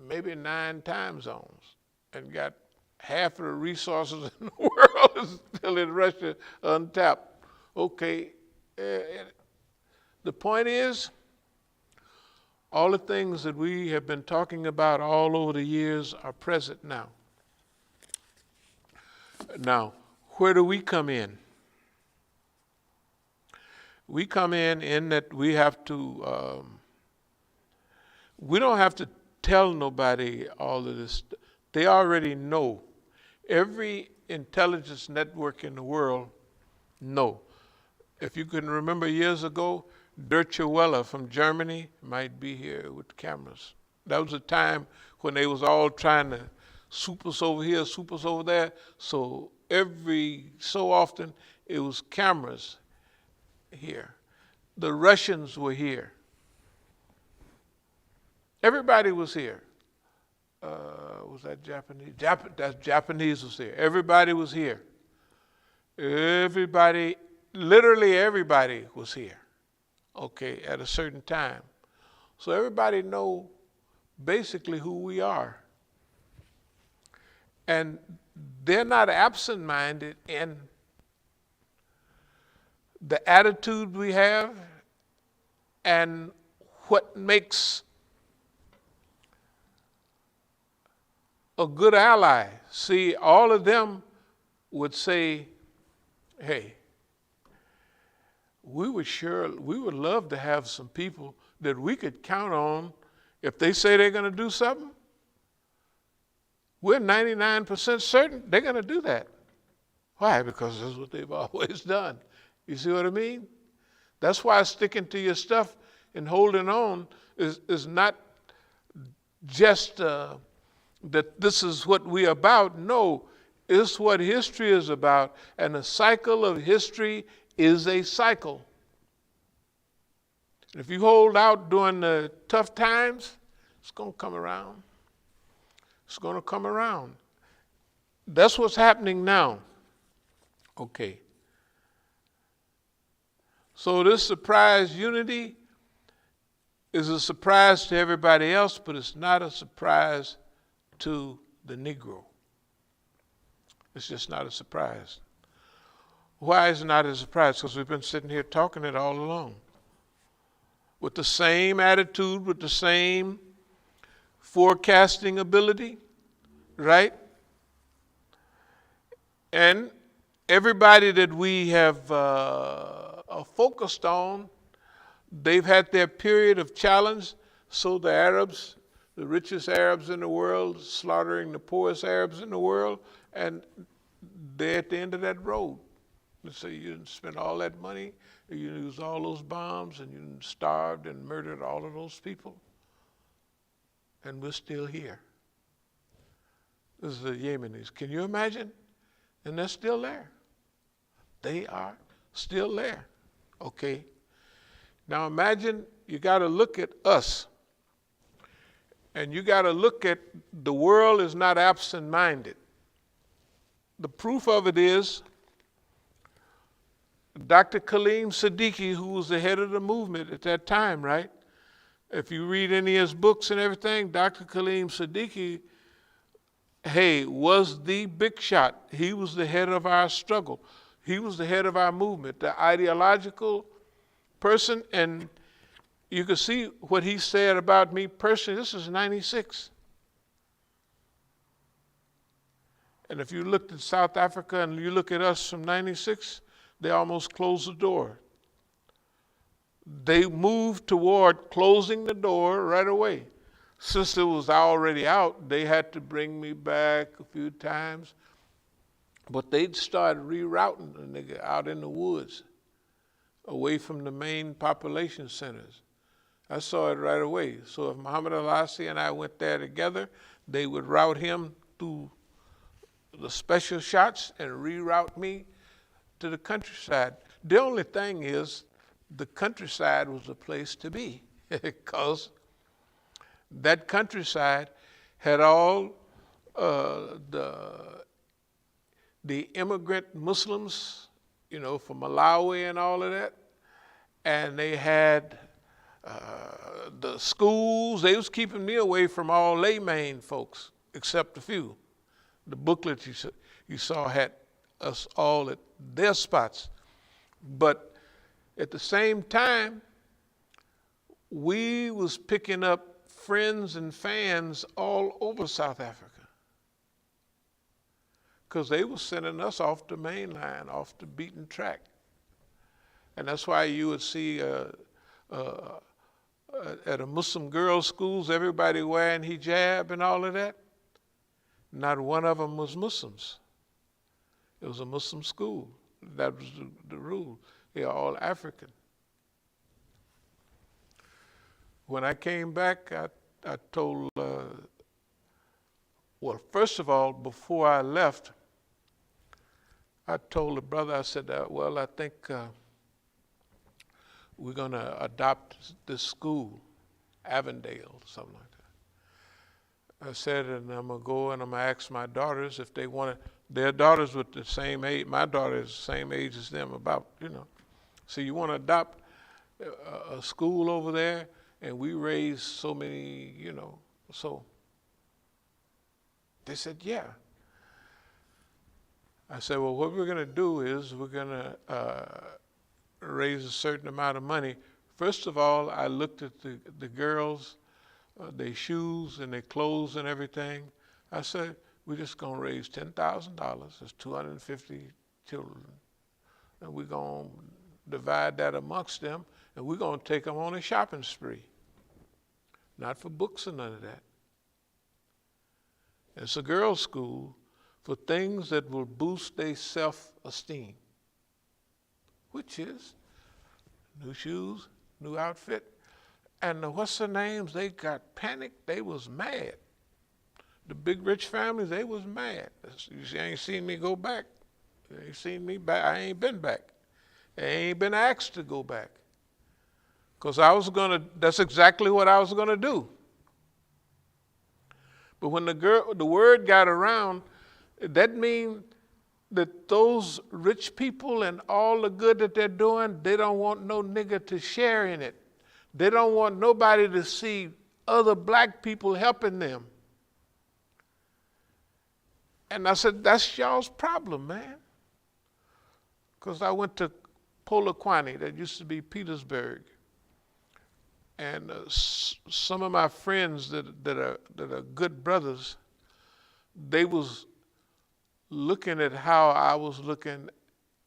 maybe 9 time zones, and got half of the resources in the world is still in Russia untapped. Okay, the point is, all the things that we have been talking about all over the years are present now. Now, where do we come in? We come in that we have to, we don't have to tell nobody all of this. They already know. Every intelligence network in the world know. If you can remember years ago, Deutsche Welle from Germany might be here with cameras. That was a time when they was all trying to supers over here, supers over there. So every so often it was cameras here. The Russians were here. Everybody was here. Was that Japanese? That Japanese was here. Everybody was here. Everybody, literally everybody was here. Okay, at a certain time. So everybody know basically who we are. And they're not absent-minded in the attitude we have and what makes a good ally. See, all of them would say, hey, we would love to have some people that we could count on. If they say they're going to do something, we're 99% certain they're going to do that. Why? Because that's what they've always done. You see what I mean? That's why sticking to your stuff and holding on is not just that this is what we're about. No, it's what history is about. And the cycle of history is a cycle. If you hold out during the tough times, it's going to come around. It's going to come around. That's what's happening now. Okay. So this surprise unity is a surprise to everybody else, but it's not a surprise to the Negro. It's just not a surprise. Why is it not a surprise? Because we've been sitting here talking it all along. With the same attitude, with the same forecasting ability, right? And everybody that we have focused on, they've had their period of challenge. So the Arabs, the richest Arabs in the world, slaughtering the poorest Arabs in the world, and they're at the end of that road. Let's say you didn't spend all that money, you used all those bombs, and you starved and murdered all of those people, and we're still here. This is the Yemenis. Can you imagine? And they're still there. They are still there. Okay. Now imagine you got to look at us. And you got to look at the world is not absent-minded. The proof of it is Dr. Kaleem Siddiqui, who was the head of the movement at that time, right? If you read any of his books and everything, Dr. Kaleem Siddiqui, hey, was the big shot. He was the head of our struggle. He was the head of our movement, the ideological person. And you can see what he said about me personally. This is 96. And if you looked at South Africa and you look at us from 96, they almost closed the door. They moved toward closing the door right away. Since it was already out, they had to bring me back a few times. But they'd start rerouting the nigga out in the woods, away from the main population centers. I saw it right away. So if Muhammad Al-Asi and I went there together, they would route him through the special shots and reroute me to the countryside. The only thing is, the countryside was the place to be because that countryside had all the immigrant Muslims, you know, from Malawi and all of that, and they had the schools. They was keeping me away from all layman folks, except a few. The booklet you saw had us all at their spots. But at the same time, we was picking up friends and fans all over South Africa because they were sending us off the main line, off the beaten track. And that's why you would see at a Muslim girls' schools, everybody wearing hijab and all of that. Not one of them was Muslims. It was a Muslim school. That was the rule. They are all African. When I came back, I told Well, first of all, before I left, I told the brother, I said, well, I think we're going to adopt this school, Avondale, something like that. I said, and I'm going to go and I'm going to ask my daughters if they want to, their daughters with the same age, my daughter is the same age as them, about, So you want to adopt a school over there, and we raise so many, so they said, yeah. I said, well, what we're going to do is we're going to raise a certain amount of money. First of all, I looked at the girls, their shoes and their clothes and everything. I said, we're just going to raise $10,000. That's 250 children. And we're going to divide that amongst them, and we're going to take them on a shopping spree. Not for books or none of that. It's a girls' school for things that will boost their self-esteem, which is new shoes, new outfit. And what's the names? They got panicked. They was mad. The big rich families, they was mad. You ain't seen me go back. You ain't seen me back. I ain't been back. I ain't been asked to go back. Because that's exactly what I was going to do. But when the word got around, that means that those rich people and all the good that they're doing, they don't want no nigger to share in it. They don't want nobody to see other black people helping them. And I said, that's y'all's problem, man. Because I went to Polokwane, that used to be Petersburg. And some of my friends that are good brothers, they was looking at how I was looking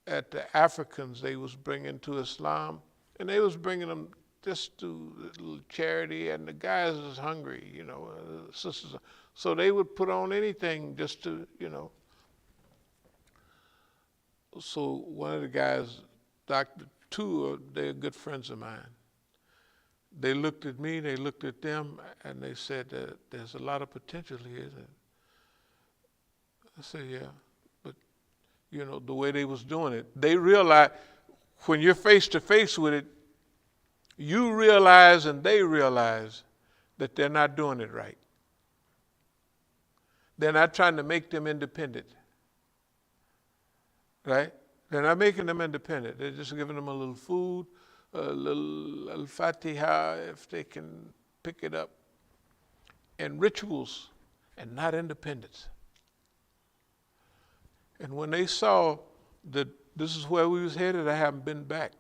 at the Africans they was bringing to Islam, and they was bringing them just to little charity, and the guys was hungry, sisters. So they would put on anything just to, So one of the guys, they're good friends of mine. They looked at me, they looked at them, and they said that there's a lot of potential here, isn't it? I said, yeah, but the way they was doing it, they realize when you're face to face with it, you realize and they realize that they're not doing it right. They're not trying to make them independent, right? They're not making them independent. They're just giving them a little food, a little al-fatiha if they can pick it up, and rituals, and not independence. And when they saw that this is where we was headed, I haven't been back.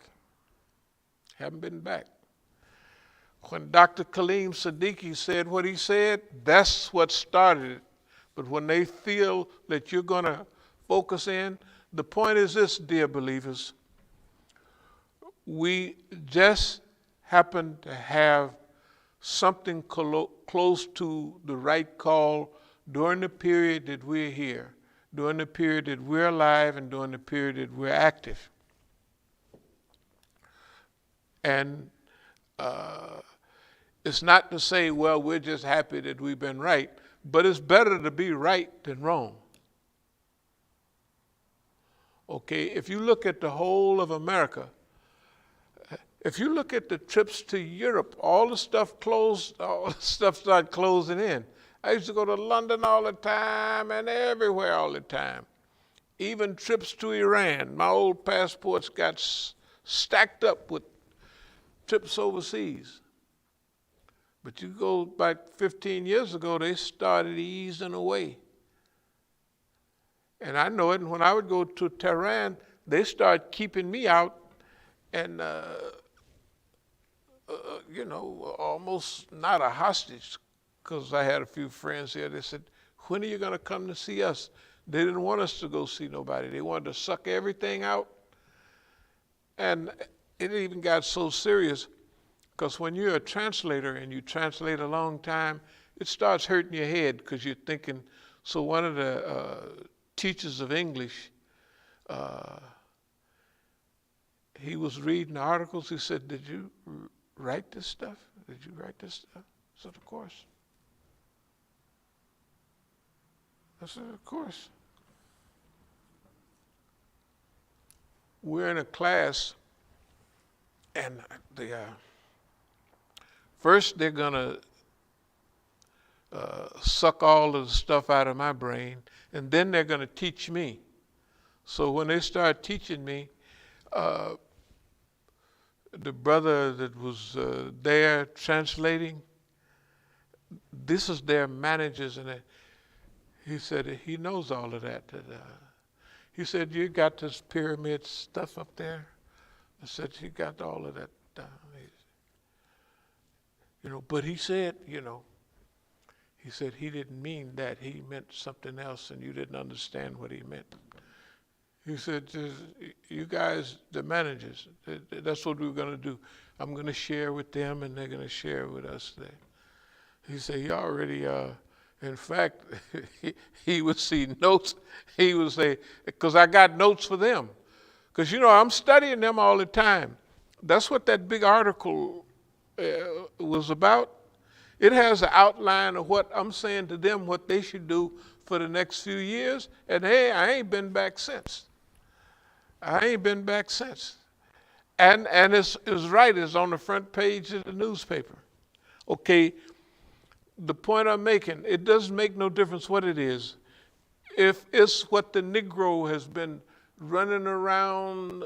When Dr. Kaleem Siddiqui said what he said, that's what started it. But when they feel that you're going to focus in, the point is this, dear believers, we just happen to have something close to the right call during the period that we're here, during the period that we're alive, and during the period that we're active. And it's not to say, well, we're just happy that we've been right, but it's better to be right than wrong. Okay, if you look at the whole of America, if you look at the trips to Europe, all the stuff closed, all the stuff started closing in. I used to go to London all the time and everywhere all the time. Even trips to Iran. My old passports got stacked up with trips overseas. But you go back 15 years ago, they started easing away. And I know it, and when I would go to Tehran, they started keeping me out and, almost not a hostage, because I had a few friends here. They said, when are you going to come to see us? They didn't want us to go see nobody. They wanted to suck everything out. And it even got so serious, because when you're a translator and you translate a long time, it starts hurting your head because you're thinking. So one of the teachers of English, he was reading articles. He said, did you write this stuff? Did you write this stuff? I said, of course. I said, of course. We're in a class, and first they're going to suck all of the stuff out of my brain, and then they're going to teach me. So when they start teaching me, the brother that was there translating, this is their managers, and he said he knows all of that. He said, you got this pyramid stuff up there? I said, you got all of that down. But he said, he said he didn't mean that. He meant something else, and you didn't understand what he meant. He said, you guys, the managers, that's what we're going to do. I'm going to share with them, and they're going to share with us there. He said, he already, in fact, he would see notes. He would say, because I got notes for them. Because, I'm studying them all the time. That's what that big article was about. It has an outline of what I'm saying to them, what they should do for the next few years. And hey, I ain't been back since. And it's right, it's on the front page of the newspaper. Okay, the point I'm making, it doesn't make no difference what it is. If it's what the Negro has been running around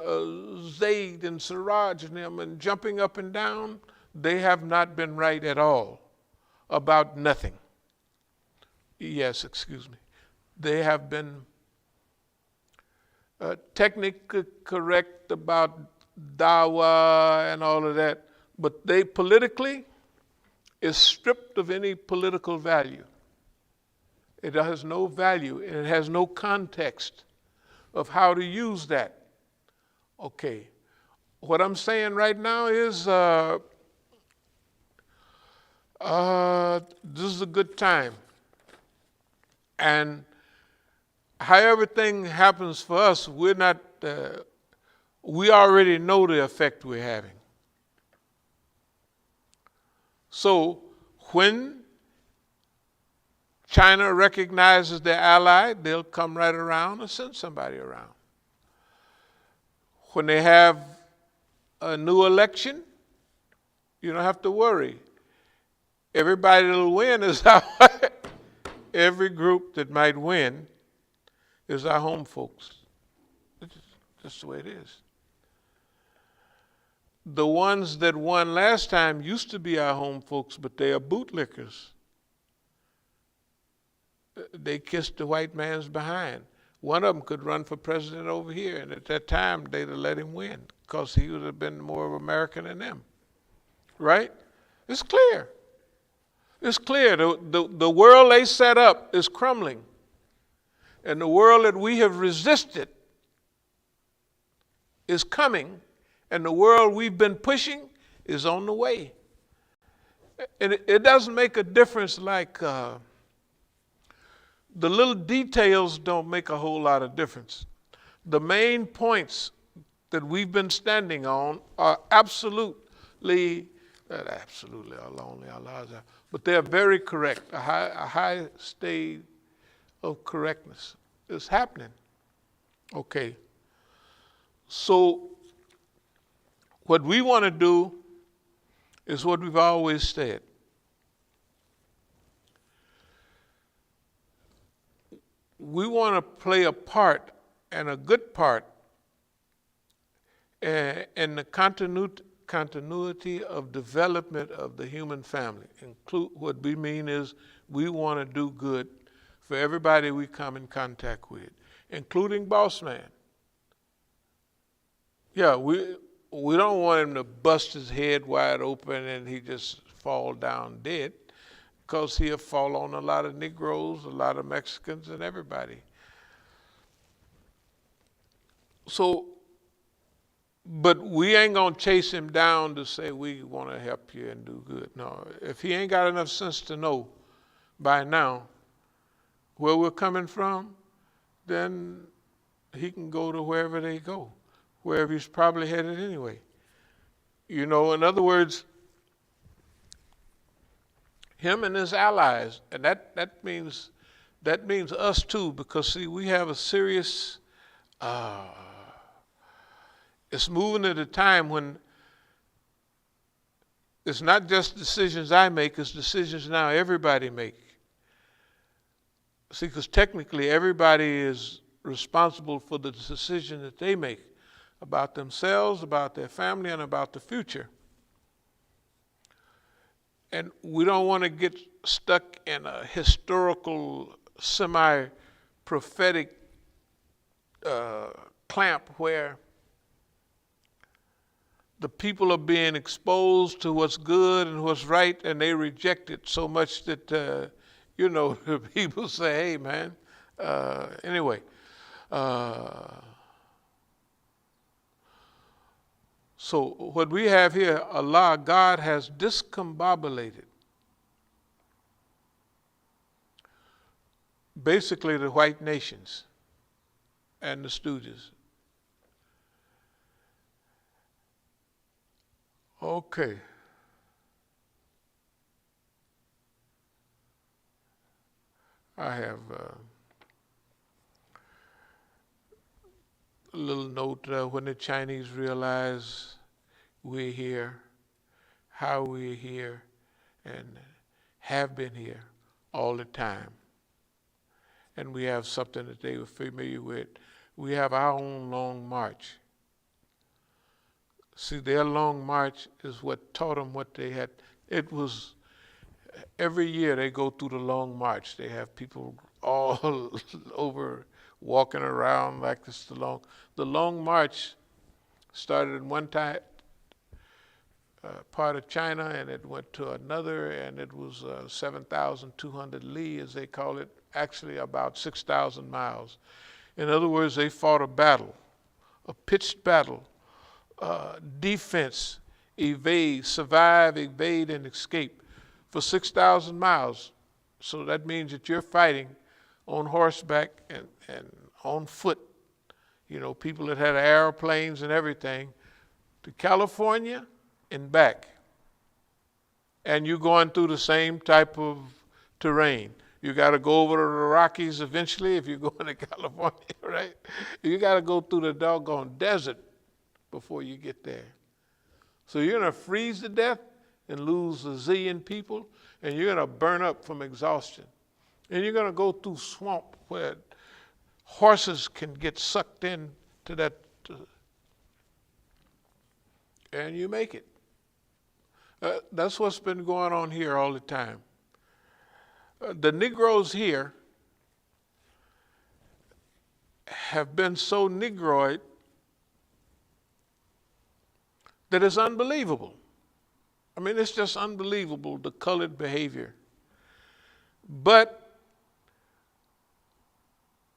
Zayd and Siraj and them and jumping up and down, they have not been right at all about nothing. Yes, excuse me. They have been technically correct about Dawa and all of that, but they politically is stripped of any political value. It has no value, and it has no context of how to use that. Okay, what I'm saying right now is this is a good time. And how everything happens for us, we already know the effect we're having. So when China recognizes their ally, they'll come right around and send somebody around. When they have a new election, you don't have to worry. Everybody that'll win is every group that might win is our home folks. It's just the way it is. The ones that won last time used to be our home folks, but they are bootlickers. They kissed the white man's behind. One of them could run for president over here, and at that time, they'd have let him win because he would have been more of an American than them. Right? It's clear. It's clear. The world they set up is crumbling. And the world that we have resisted is coming, and the world we've been pushing is on the way. And it doesn't make a difference like the little details don't make a whole lot of difference. The main points that we've been standing on are absolutely only Allah's, but they're very correct. A high state of correctness is happening. Okay. So what we want to do is what we've always said. We want to play a part, and a good part, in the continuity of development of the human family. What we mean is we want to do good for everybody we come in contact with, including boss man. Yeah, we don't want him to bust his head wide open and he just fall down dead, because he'll fall on a lot of Negroes, a lot of Mexicans, and everybody. So, but we ain't gonna chase him down to say we want to help you and do good. No, if he ain't got enough sense to know by now where we're coming from, then he can go to wherever they go, wherever he's probably headed anyway. In other words, him and his allies, and that means that means us too, because see, we have a serious, it's moving at a time when it's not just decisions I make, it's decisions now everybody make. See, because technically everybody is responsible for the decision that they make about themselves, about their family, and about the future. And we don't want to get stuck in a historical, semi-prophetic clamp where the people are being exposed to what's good and what's right, and they reject it so much that, the people say, hey, man, anyway. So what we have here, Allah, God has discombobulated basically the white nations and the stooges. Okay. I have a little note when the Chinese realize we're here, how we're here, and have been here all the time. And we have something that they were familiar with. We have our own long march. See, their long march is what taught them what they had. It was every year they go through the long march. They have people all over walking around like this. The long march started in one time, part of China, and it went to another, and it was 7,200 li, as they call it, actually about 6,000 miles. In other words, they fought a battle, a pitched battle, defense, evade, survive, evade, and escape for 6,000 miles. So that means that you're fighting on horseback and on foot. People that had airplanes and everything, to California and back. And you're going through the same type of terrain. You got to go over to the Rockies eventually if you're going to California, right? You got to go through the doggone desert before you get there. So you're going to freeze to death and lose a zillion people, and you're going to burn up from exhaustion. And you're going to go through swamp where horses can get sucked in to that, and you make it. That's what's been going on here all the time. The Negroes here have been so Negroid that it's unbelievable. I mean, it's just unbelievable, the colored behavior. But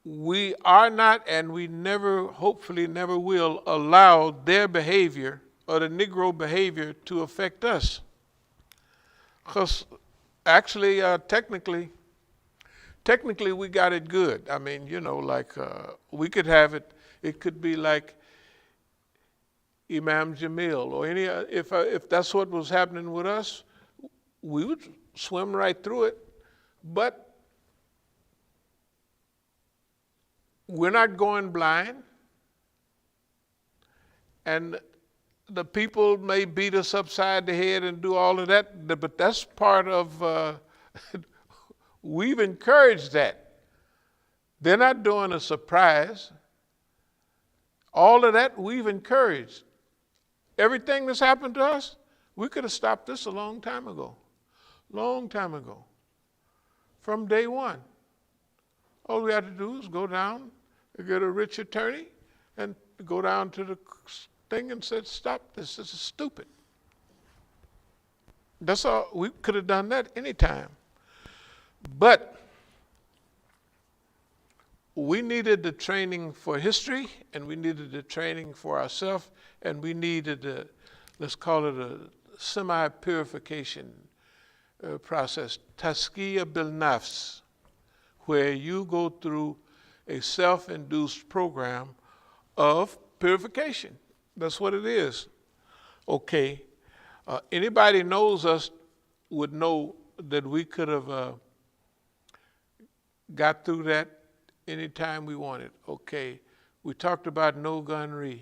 we are not, and we never, hopefully never will, allow their behavior or the Negro behavior to affect us. Because actually, technically we got it good. I mean, we could have it, it could be like Imam Jamil or any, if that's what was happening with us, we would swim right through it. But we're not going blind, and the people may beat us upside the head and do all of that, but that's part of, we've encouraged that. They're not doing a surprise. All of that we've encouraged. Everything that's happened to us, we could have stopped this a long time ago. From day one. All we had to do is go down, get a rich attorney, and go down to the thing and said, stop this is stupid. That's all. We could have done that anytime. But we needed the training for history, and we needed the training for ourselves, and we needed the, let's call it a semi-purification process, taskiya bil nafs, where you go through a self-induced program of purification. That's what it is. Okay, anybody knows us would know that we could have got through that anytime we wanted. Okay, we talked about Nogunri.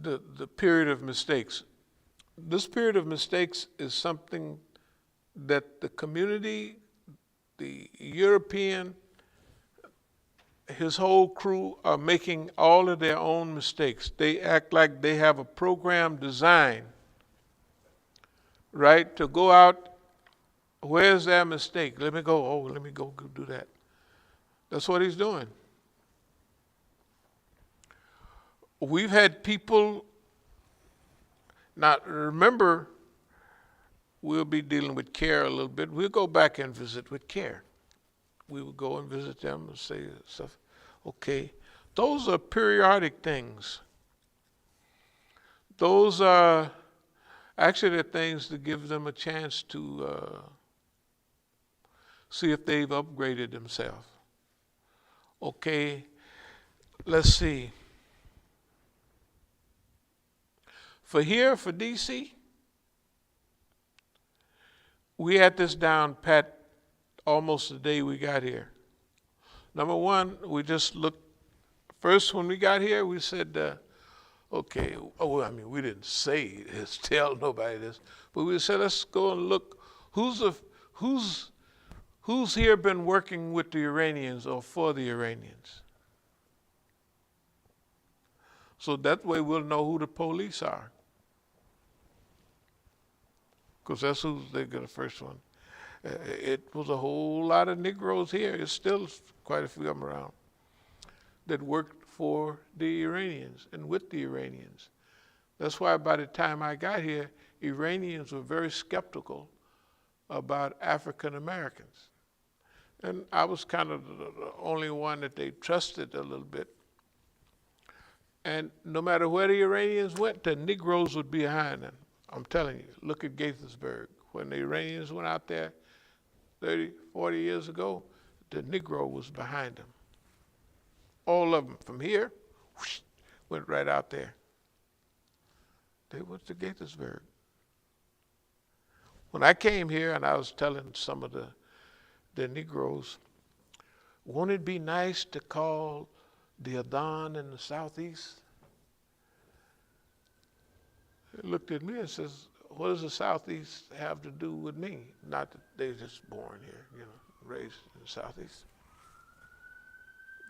The period of mistakes. This period of mistakes is something that the community, the European, his whole crew are making all of their own mistakes. They act like they have a program designed, right, to go out. Where's their mistake? Let me go do that. That's what he's doing. We've had people, now remember, we'll be dealing with CARE a little bit. We'll go back and visit with CARE. We will go and visit them and say stuff. Okay, those are periodic things. Those are actually the things to give them a chance to see if they've upgraded themselves. Okay, let's see. For here, for DC, we had this down pat almost the day we got here. Number one, we just looked, first when we got here, we said, okay, we didn't say this, tell nobody this, but we said, let's go and look, who's here been working with the Iranians or for the Iranians? So that way we'll know who the police are. Because that's who they got the first one. It was a whole lot of Negroes here. It's still quite a few of them around that worked for the Iranians and with the Iranians. That's why by the time I got here, Iranians were very skeptical about African Americans. And I was kind of the only one that they trusted a little bit. And no matter where the Iranians went, the Negroes would be behind them. I'm telling you, look at Gaithersburg. When the Iranians went out there 30, 40 years ago, the Negro was behind them. All of them from here, whoosh, went right out there. They went to Gaithersburg. When I came here and I was telling some of the Negroes, won't it be nice to call the Adhan in the southeast? They looked at me and says, what does the southeast have to do with me? Not that they're just born here, raised in the southeast.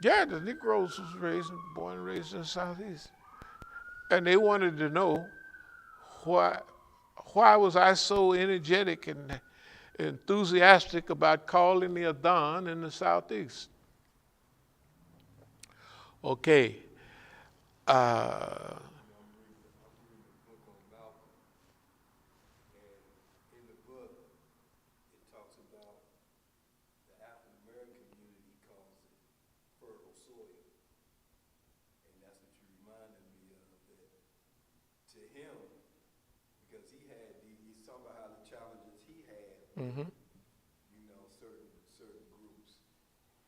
Yeah, the Negroes was born and raised in the southeast. And they wanted to know why was I so energetic and enthusiastic about calling the Adhan in the southeast. Okay. Mm-hmm. Certain groups,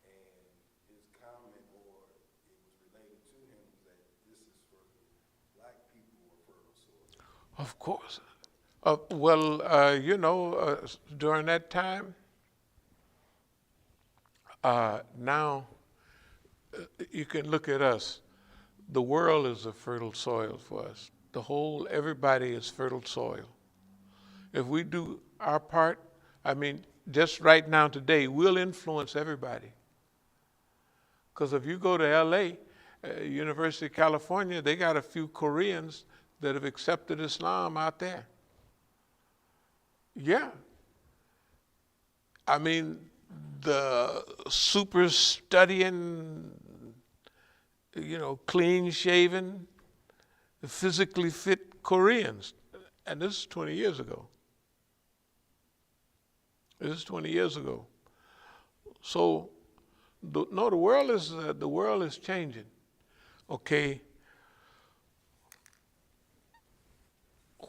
and his comment, or it was related to him, was that this is for black people or fertile soil. Of course. During that time, now you can look at us. The world is a fertile soil for us. Everybody is fertile soil. If we do our part, just right now today, we'll influence everybody. Because if you go to LA, University of California, they got a few Koreans that have accepted Islam out there. Yeah. The super studying, clean shaven, physically fit Koreans. And this is 20 years ago. This is 20 years ago. So, the world is changing. Okay.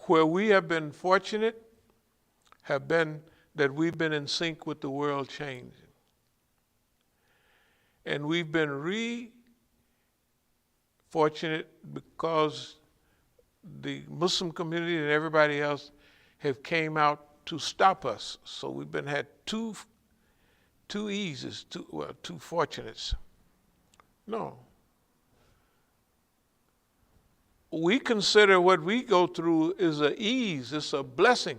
Where we have been fortunate have been that we've been in sync with the world changing. And we've been fortunate because the Muslim community and everybody else have came out to stop us. So we've had two eases, two fortunates. No. We consider what we go through is an ease, it's a blessing.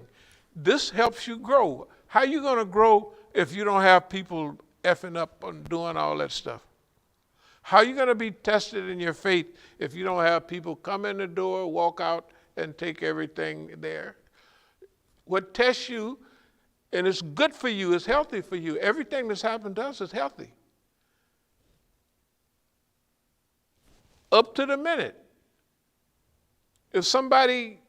This helps you grow. How are you going to grow if you don't have people effing up and doing all that stuff? How are you going to be tested in your faith if you don't have people come in the door, walk out, and take everything there? What tests you, and it's good for you, it's healthy for you. Everything that's happened to us is healthy. Up to the minute. If somebody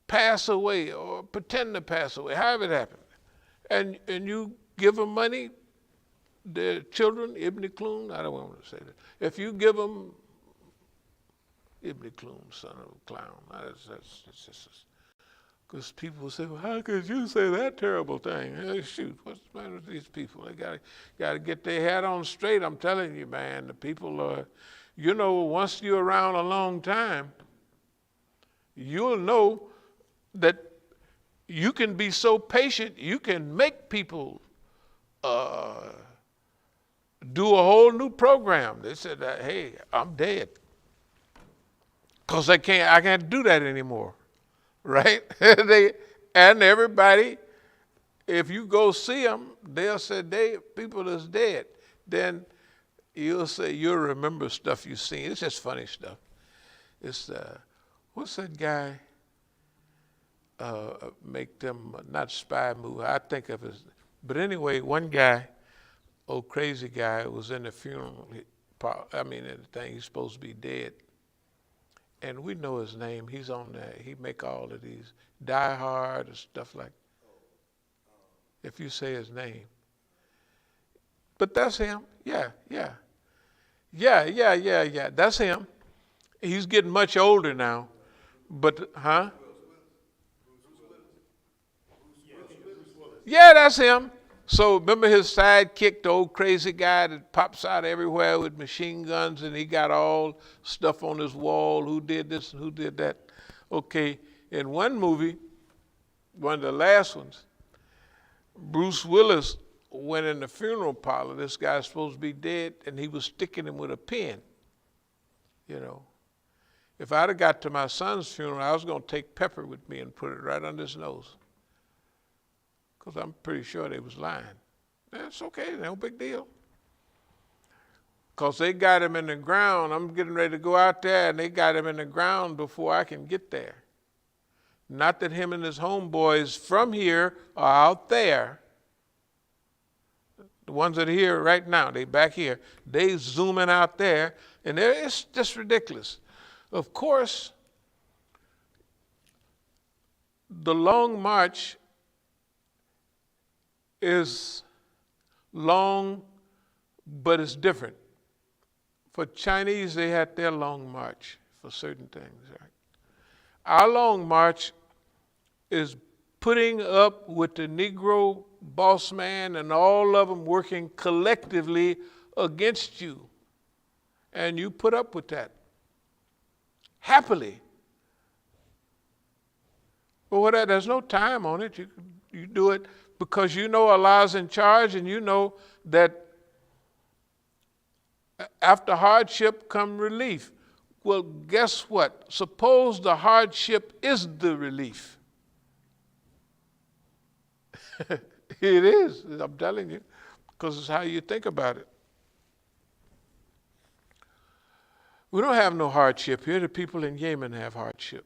pass away or pretend to pass away, however it happened, and you give them money, their children, Ibn Klum, I don't want to say that. If you give them Ibn Klum, son of a clown, that's just, because people say, well, how could you say that terrible thing? Hey, shoot, what's the matter with these people? They gotta get their head on straight. I'm telling you, man, the people are, you know, once you're around a long time, you'll know that you can be so patient, you can make people do a whole new program. They said, hey, I'm dead. Because I can't do that anymore. Right? And everybody, if you go see them, they'll say, people that's dead. Then you'll remember stuff you've seen. It's just funny stuff. It's, what's that guy make them, not spy movie, I think of it. But anyway, one guy, old crazy guy, was in the funeral, he's supposed to be dead. And we know his name. He's on there. He make all of these Die Hard and stuff like that. If you say his name. But that's him. Yeah. That's him. He's getting much older now. But, huh? Yeah, that's him. So remember his sidekick, the old crazy guy that pops out everywhere with machine guns, and he got all stuff on his wall, who did this and who did that. Okay, in one movie, one of the last ones, Bruce Willis went in the funeral parlor. This guy's supposed to be dead, and he was sticking him with a pin. You know, if I'd have got to my son's funeral, I was going to take pepper with me and put it right under his nose. Because I'm pretty sure they was lying. That's okay, no big deal. Because they got him in the ground. I'm getting ready to go out there, and they got him in the ground before I can get there. Not that him and his homeboys from here are out there. The ones that are here right now, they back here. They zooming out there, and it's just ridiculous. Of course, the long march is long, but it's different. For Chinese, they had their long march for certain things. Right? Our long march is putting up with the Negro boss man and all of them working collectively against you. And you put up with that. Happily. But there's no time on it. You do it because you know Allah's in charge, and you know that after hardship come relief. Well, guess what? Suppose the hardship is the relief. It is, I'm telling you, because it's how you think about it. We don't have no hardship here. The people in Yemen have hardship.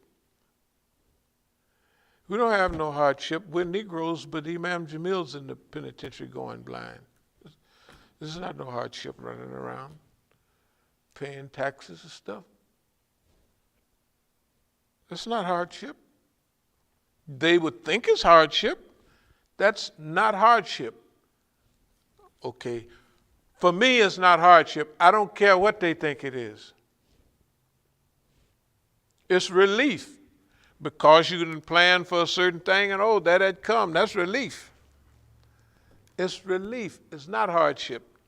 We don't have no hardship. We're Negroes, but Imam Jamil's in the penitentiary going blind. This is not no hardship running around, paying taxes and stuff. It's not hardship. They would think it's hardship. That's not hardship. Okay. For me, it's not hardship. I don't care what they think it is. It's relief. Because you didn't plan for a certain thing and that had come. That's relief. It's relief. It's not hardship.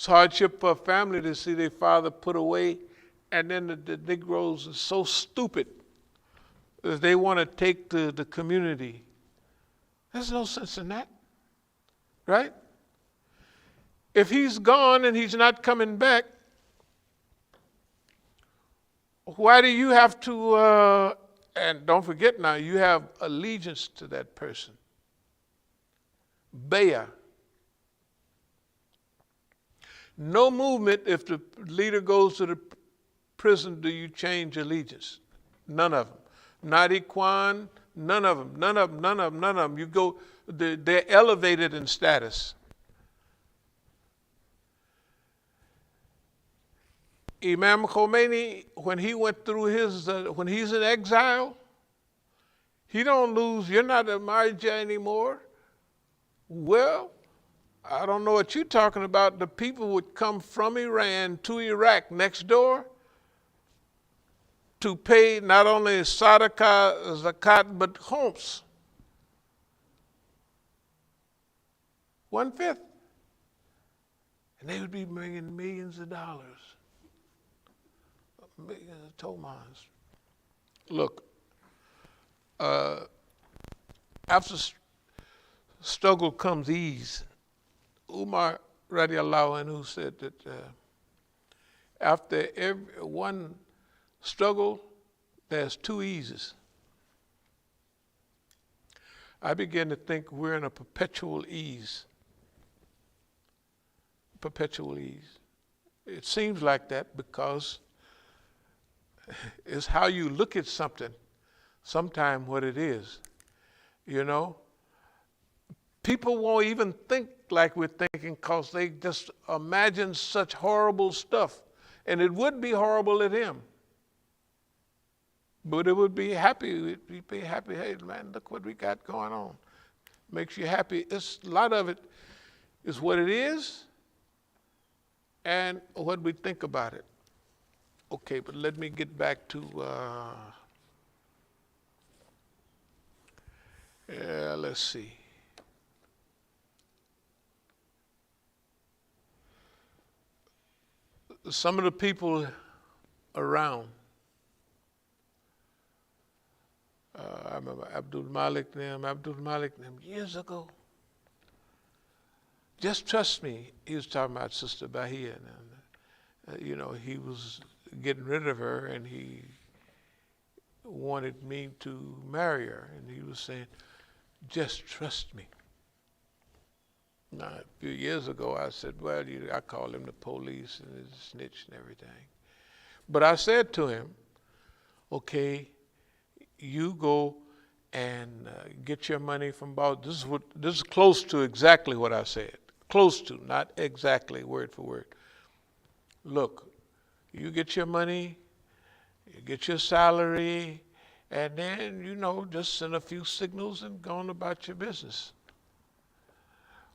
It's hardship for a family to see their father put away, and then the Negroes are so stupid that they want to take the community. There's no sense in that, right? If he's gone and he's not coming back, why do you have to, and don't forget now, you have allegiance to that person. Bayah. No movement if the leader goes to the prison do you change allegiance. None of them. Not Equan, none of them, none of them, none of them, none of them. You go, they're elevated in status. Imam Khomeini, when he went through his, when he's in exile, he don't lose, you're not a Marja anymore. Well, I don't know what you're talking about. The people would come from Iran to Iraq next door to pay not only sadaqah, zakat, but khums. 1/5. And they would be bringing millions of dollars. Millions of tomans. Look, after struggle comes ease. Umar radiallahu anhu said that after every one struggle, there's 2 eases. I begin to think we're in a perpetual ease. Perpetual ease. It seems like that because it's how you look at something, sometime what it is. You know? People won't even think like we're thinking because they just imagine such horrible stuff. And it would be horrible to them. But it would be happy. We'd be happy. Hey, man, look what we got going on. Makes you happy. A lot of it is what it is and what we think about it. Okay, but let me get back to, let's see. Some of the people around, I remember Abdul Malik years ago. Just trust me. He was talking about Sister Bahia. And, you know, he was getting rid of her and he wanted me to marry her. And he was saying, just trust me. Now, a few years ago, I said, well, I called him the police and a snitch and everything. But I said to him, okay, you go and get your money from Bob. This is close to exactly what I said. Close to, not exactly word for word. Look, you get your money, you get your salary, and then, you know, just send a few signals and go on about your business.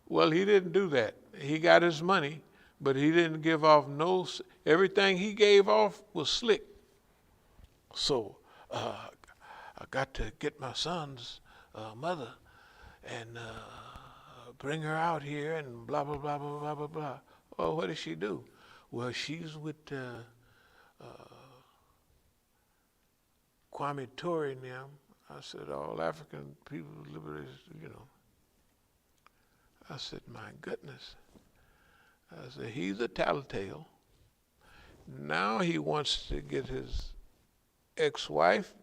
Well, he didn't do that. He got his money, but he didn't give off everything he gave off was slick. So I got to get my son's mother and bring her out here and blah, blah, blah, blah, blah, blah, blah. Oh, what does she do? Well, she's with Kwame Ture now. I said, all African people, liberators, you know. I said, my goodness. I said, he's a tattletale. Now he wants to get his ex-wife.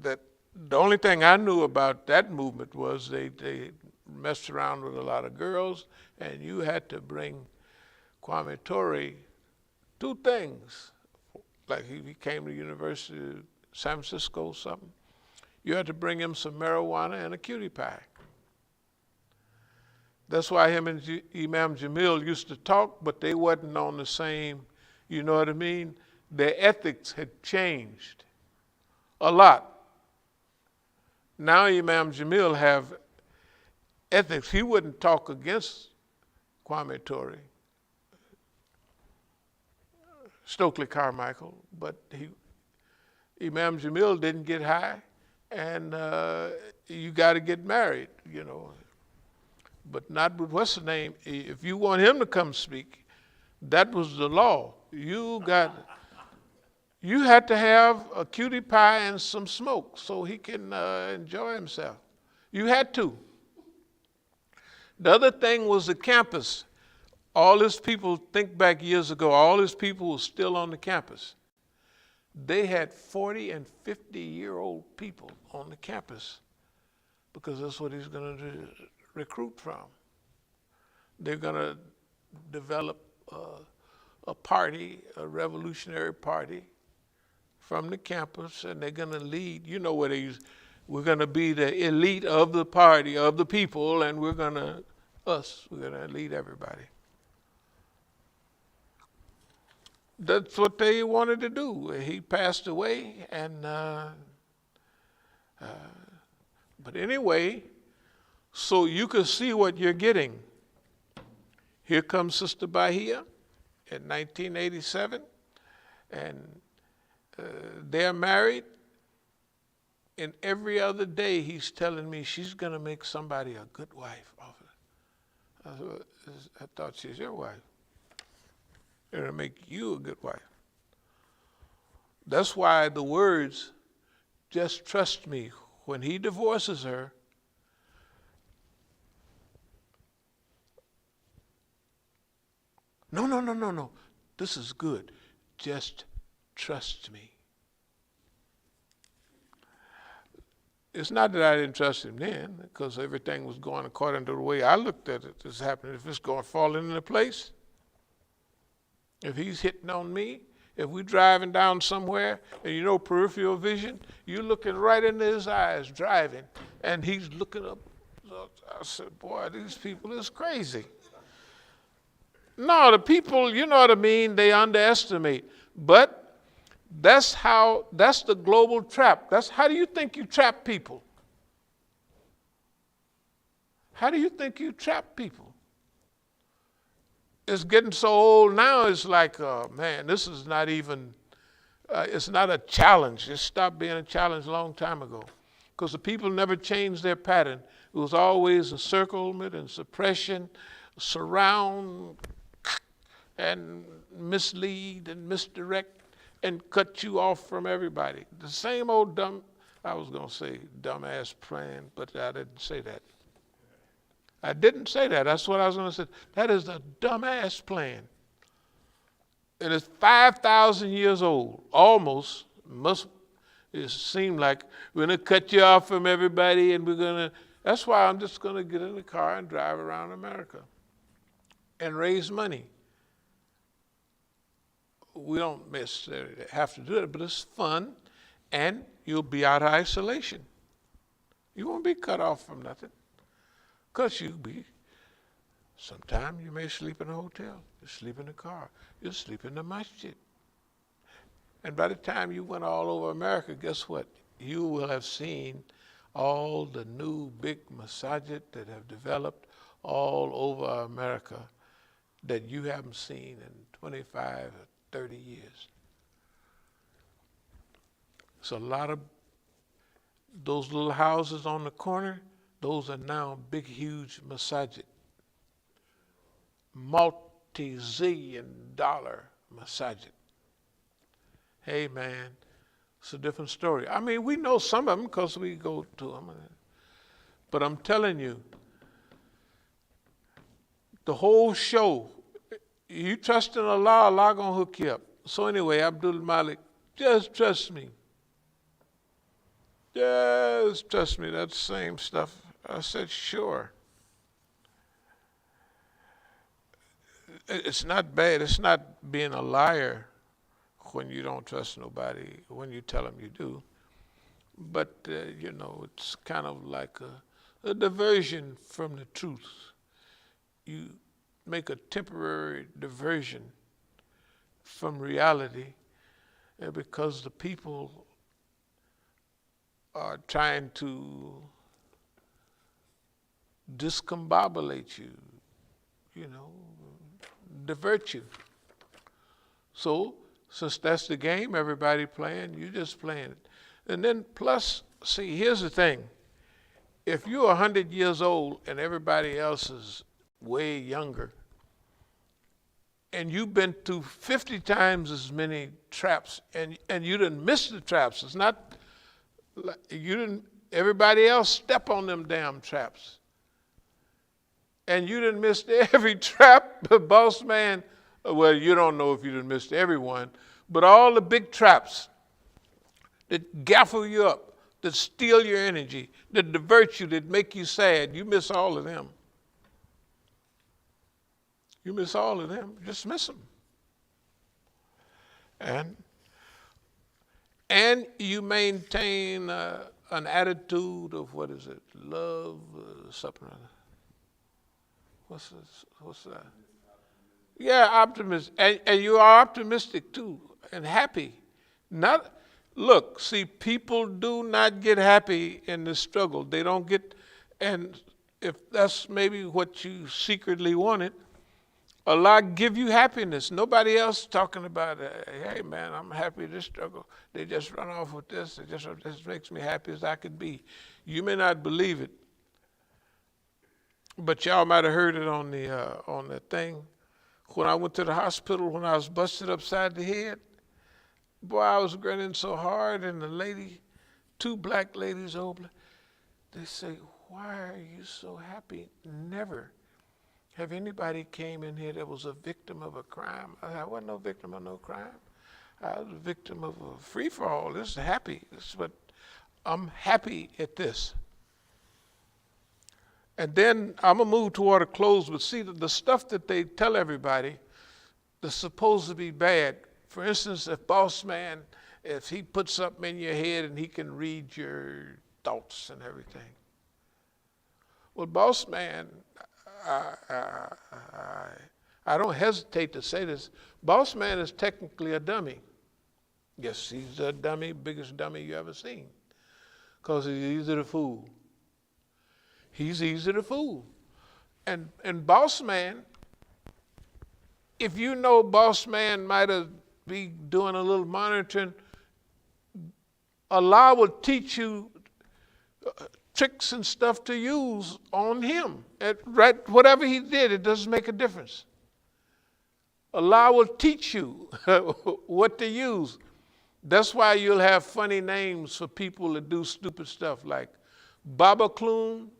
That the only thing I knew about that movement was they messed around with a lot of girls, and you had to bring Kwame Ture 2 things. Like he came to the University of San Francisco or something. You had to bring him some marijuana and a cutie pie. That's why him and Imam Jamil used to talk, but they wasn't on the same, you know what I mean? Their ethics had changed a lot. Now Imam Jamil have ethics. He wouldn't talk against Kwame Ture, Stokely Carmichael, but Imam Jamil didn't get high. And you got to get married, you know. but not with what's the name. If you want him to come speak, that was the law. You had to have a cutie pie and some smoke so he can enjoy himself. You had to. The other thing was the campus. All these people, think back years ago, all these people were still on the campus. They had 40 and 50-year-old people on the campus because that's what he's going to recruit from. They're going to develop a party, a revolutionary party from the campus, and they're going to lead. You know what they use? We're going to be the elite of the party, of the people, and we're going to lead everybody. That's what they wanted to do. He passed away, and but anyway, so you can see what you're getting. Here comes Sister Bahia in 1987, and they're married. And every other day he's telling me she's going to make somebody a good wife. I thought she's your wife. It'll make you a good wife. That's why the words, just trust me, when he divorces her, no. This is good. Just trust me. It's not that I didn't trust him then, because everything was going according to the way I looked at it. This happening. If it's going to fall into place, if he's hitting on me, if we're driving down somewhere, and you know peripheral vision, you're looking right into his eyes driving, and he's looking up. I said, boy, these people is crazy. No, the people, you know what I mean, they underestimate. But that's the global trap. How do you think you trap people? How do you think you trap people? It's getting so old now, it's like, man, this is not even, it's not a challenge. It stopped being a challenge a long time ago. Because the people never changed their pattern. It was always encirclement and suppression, surround and mislead and misdirect and cut you off from everybody. The same old dumbass plan, but I didn't say that. I didn't say that. That's what I was going to say. That is a dumbass plan. It is 5,000 years old, almost. It seemed like we're going to cut you off from everybody, and that's why I'm just going to get in the car and drive around America and raise money. We don't necessarily have to do it, but it's fun, and you'll be out of isolation. You won't be cut off from nothing. Because sometime you may sleep in a hotel, you sleep in a car, you sleep in the Masjid. And by the time you went all over America, guess what? You will have seen all the new big Masjid that have developed all over America that you haven't seen in 25 or 30 years. So a lot of those little houses on the corner, those are now big, huge Masjid. Multi-zillion dollar Masjid. Hey man, it's a different story. I mean, we know some of them because we go to them. But I'm telling you, the whole show, you trust in Allah, Allah gonna hook you up. So anyway, Abdul Malik, just trust me. Just trust me, that's the same stuff. I said, sure. It's not bad. It's not being a liar when you don't trust nobody, when you tell them you do. But, it's kind of like a diversion from the truth. You make a temporary diversion from reality because the people are trying to discombobulate you, divert you. So, since that's the game everybody playing, you just playing it. And then plus, see, here's the thing. if you're 100 years old and everybody else is way younger, and you've been through 50 times as many traps, and you didn't miss the traps. It's not like you didn't. Everybody else step on them damn traps, and you didn't miss every trap. The boss man, well, you don't know if you didn't miss everyone, but all the big traps that gaffle you up, that steal your energy, that divert you, that make you sad, you miss all of them. You miss all of them. Just miss them. And you maintain an attitude of, what is it, love, something like that. What's that? Yeah, optimism. And you are optimistic too, and happy. Look, see, people do not get happy in the struggle. They don't get, and if that's maybe what you secretly wanted, Allah give you happiness. Nobody else talking about, hey man, I'm happy in this struggle. They just run off with this. This makes me happy as I could be. You may not believe it, but y'all might have heard it on the thing. When I went to the hospital, when I was busted upside the head, boy, I was grinning so hard, and the lady, two black ladies over, they say, why are you so happy? Never have anybody came in here that was a victim of a crime. I wasn't no victim of no crime. I was a victim of a free-for-all. This is happy. This is what, I'm happy at this. And then I'm going to move toward a close, but see, the stuff that they tell everybody that's supposed to be bad. For instance, if boss man, if he puts something in your head and he can read your thoughts and everything. Well, boss man, I don't hesitate to say this. Boss man is technically a dummy. Yes, he's a dummy, biggest dummy you ever seen. Because he's easy to fool. He's easy to fool. And boss man, if you know boss man might be doing a little monitoring, Allah will teach you tricks and stuff to use on him. Whatever he did, it doesn't make a difference. Allah will teach you what to use. That's why you'll have funny names for people that do stupid stuff like Baba Clown,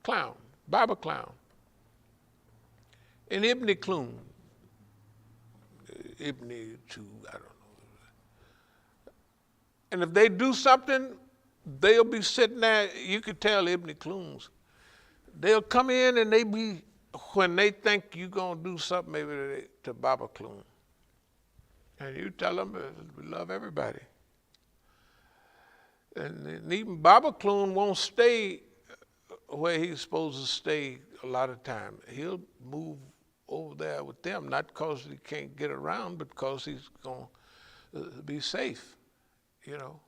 Clown, Baba Clown, and Ibn Clown. Ibn too, I don't know. And if they do something, they'll be sitting there, you could tell Ibn Clowns. They'll come in and they be, when they think you're going to do something, maybe to Baba Clown. And you tell them, we love everybody. And even Baba Clown won't stay where he's supposed to stay a lot of time. He'll move over there with them, not because he can't get around, but because he's going to be safe, you know.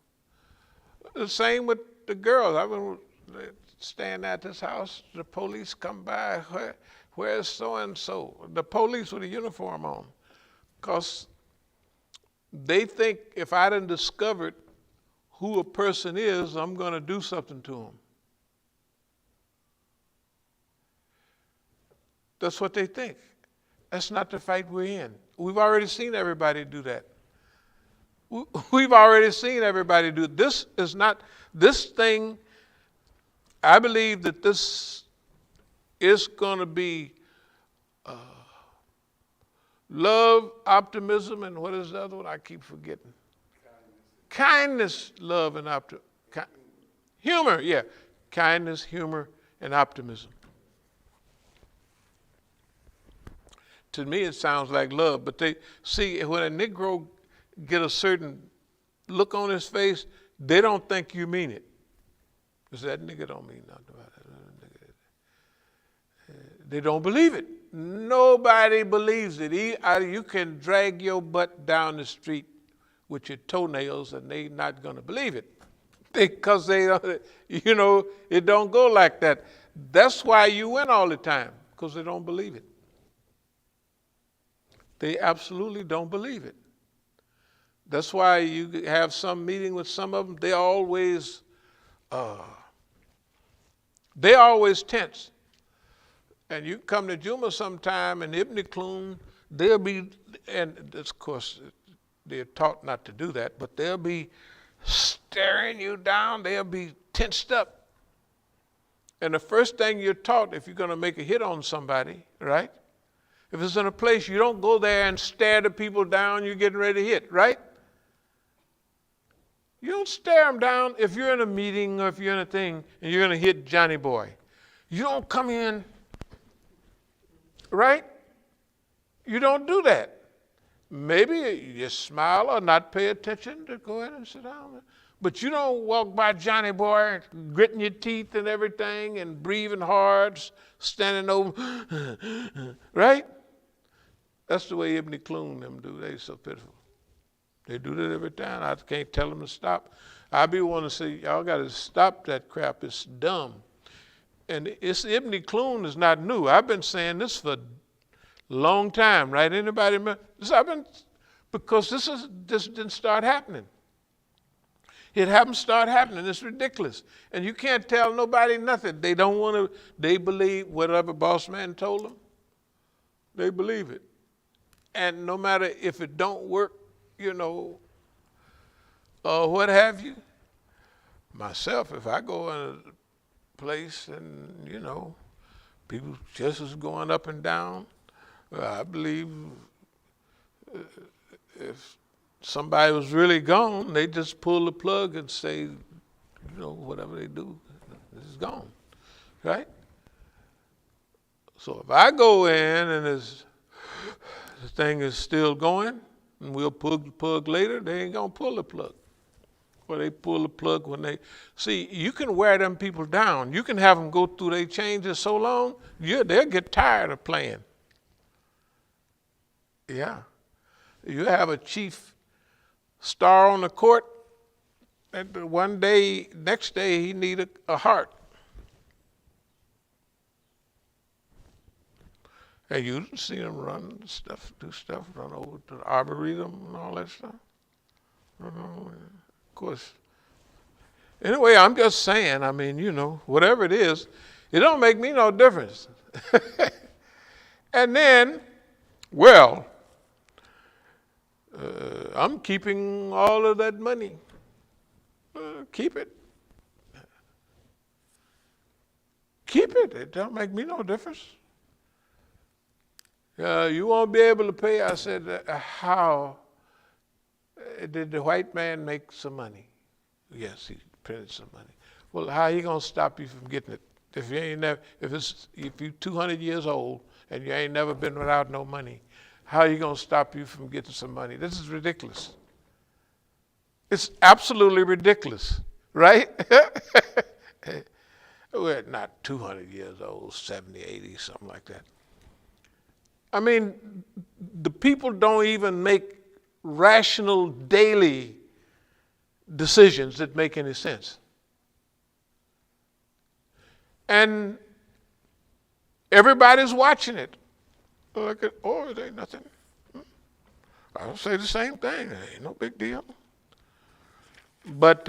The same with the girls. I was staying at this house, the police come by, where's so-and-so? The police with a uniform on. Because they think if I done discovered who a person is, I'm going to do something to them. That's what they think. That's not the fight we're in. We've already seen everybody do that. We've already seen everybody do it. This is not, this thing, I believe that this is going to be love, optimism, and what is the other one? I keep forgetting. Kindness, love, and optimism. Humor, yeah. Kindness, humor, and optimism. To me, it sounds like love, but they see when a Negro get a certain look on his face, they don't think you mean it. Because that nigga don't mean nothing about it. They don't believe it. Nobody believes it. You can drag your butt down the street with your toenails and they not going to believe it. Because they, you know, it don't go like that. That's why you win all the time, because they don't believe it. They absolutely don't believe it. That's why you have some meeting with some of them, they always They always tense. And you come to Juma sometime and Ibn Khaldun, they'll be, and of course they're taught not to do that, but they'll be staring you down, they'll be tensed up. And the first thing you're taught if you're going to make a hit on somebody, right? If it's in a place, you don't go there and stare the people down you're getting ready to hit, right? You don't stare them down if you're in a meeting or if you're in a thing and you're going to hit Johnny Boy. You don't come in, right? You don't do that. Maybe you smile or not pay attention to go ahead and sit down. But you don't walk by Johnny Boy gritting your teeth and everything and breathing hard, standing over, right? That's the way Ibn Khaldun them do. They so pitiful. They do that every time. I can't tell them to stop. I be wanting to say, y'all got to stop that crap. It's dumb. And Ibn Khaldun is not new. I've been saying this for a long time, right? Anybody remember? Because this didn't start happening. It haven't started happening. It's ridiculous. And you can't tell nobody nothing. They don't want to, they believe whatever boss man told them. They believe it. And no matter if it don't work, you know, what have you. Myself, if I go in a place and, you know, people just is going up and down, I believe if somebody was really gone, they just pull the plug and say, you know, whatever they do, it's gone, right? So if I go in and the thing is still going, and we'll pull the plug later, they ain't gonna pull the plug. Or they pull the plug when they, see, you can wear them people down. You can have them go through their changes so long, they'll get tired of playing. Yeah. You have a chief star on the court, and one day, next day, he needed a heart. And you see him run stuff, do stuff, run over to the Arboretum and all that stuff. Of course. Anyway, I'm just saying, I mean, you know, whatever it is, it don't make me no difference. And then, well, I'm keeping all of that money. Keep it. Keep it. It don't make me no difference. You won't be able to pay. I said, how did the white man make some money? Yes, he printed some money. Well, how he gonna stop you from getting it? If you ain't never, if you're 200 years old and you ain't never been without no money, how are you gonna stop you from getting some money? This is ridiculous. It's absolutely ridiculous, right? We're not 200 years old, 70, 80, something like that. I mean, the people don't even make rational daily decisions that make any sense. And everybody's watching it. Look at, oh, it ain't nothing. I'll say the same thing. It ain't no big deal. But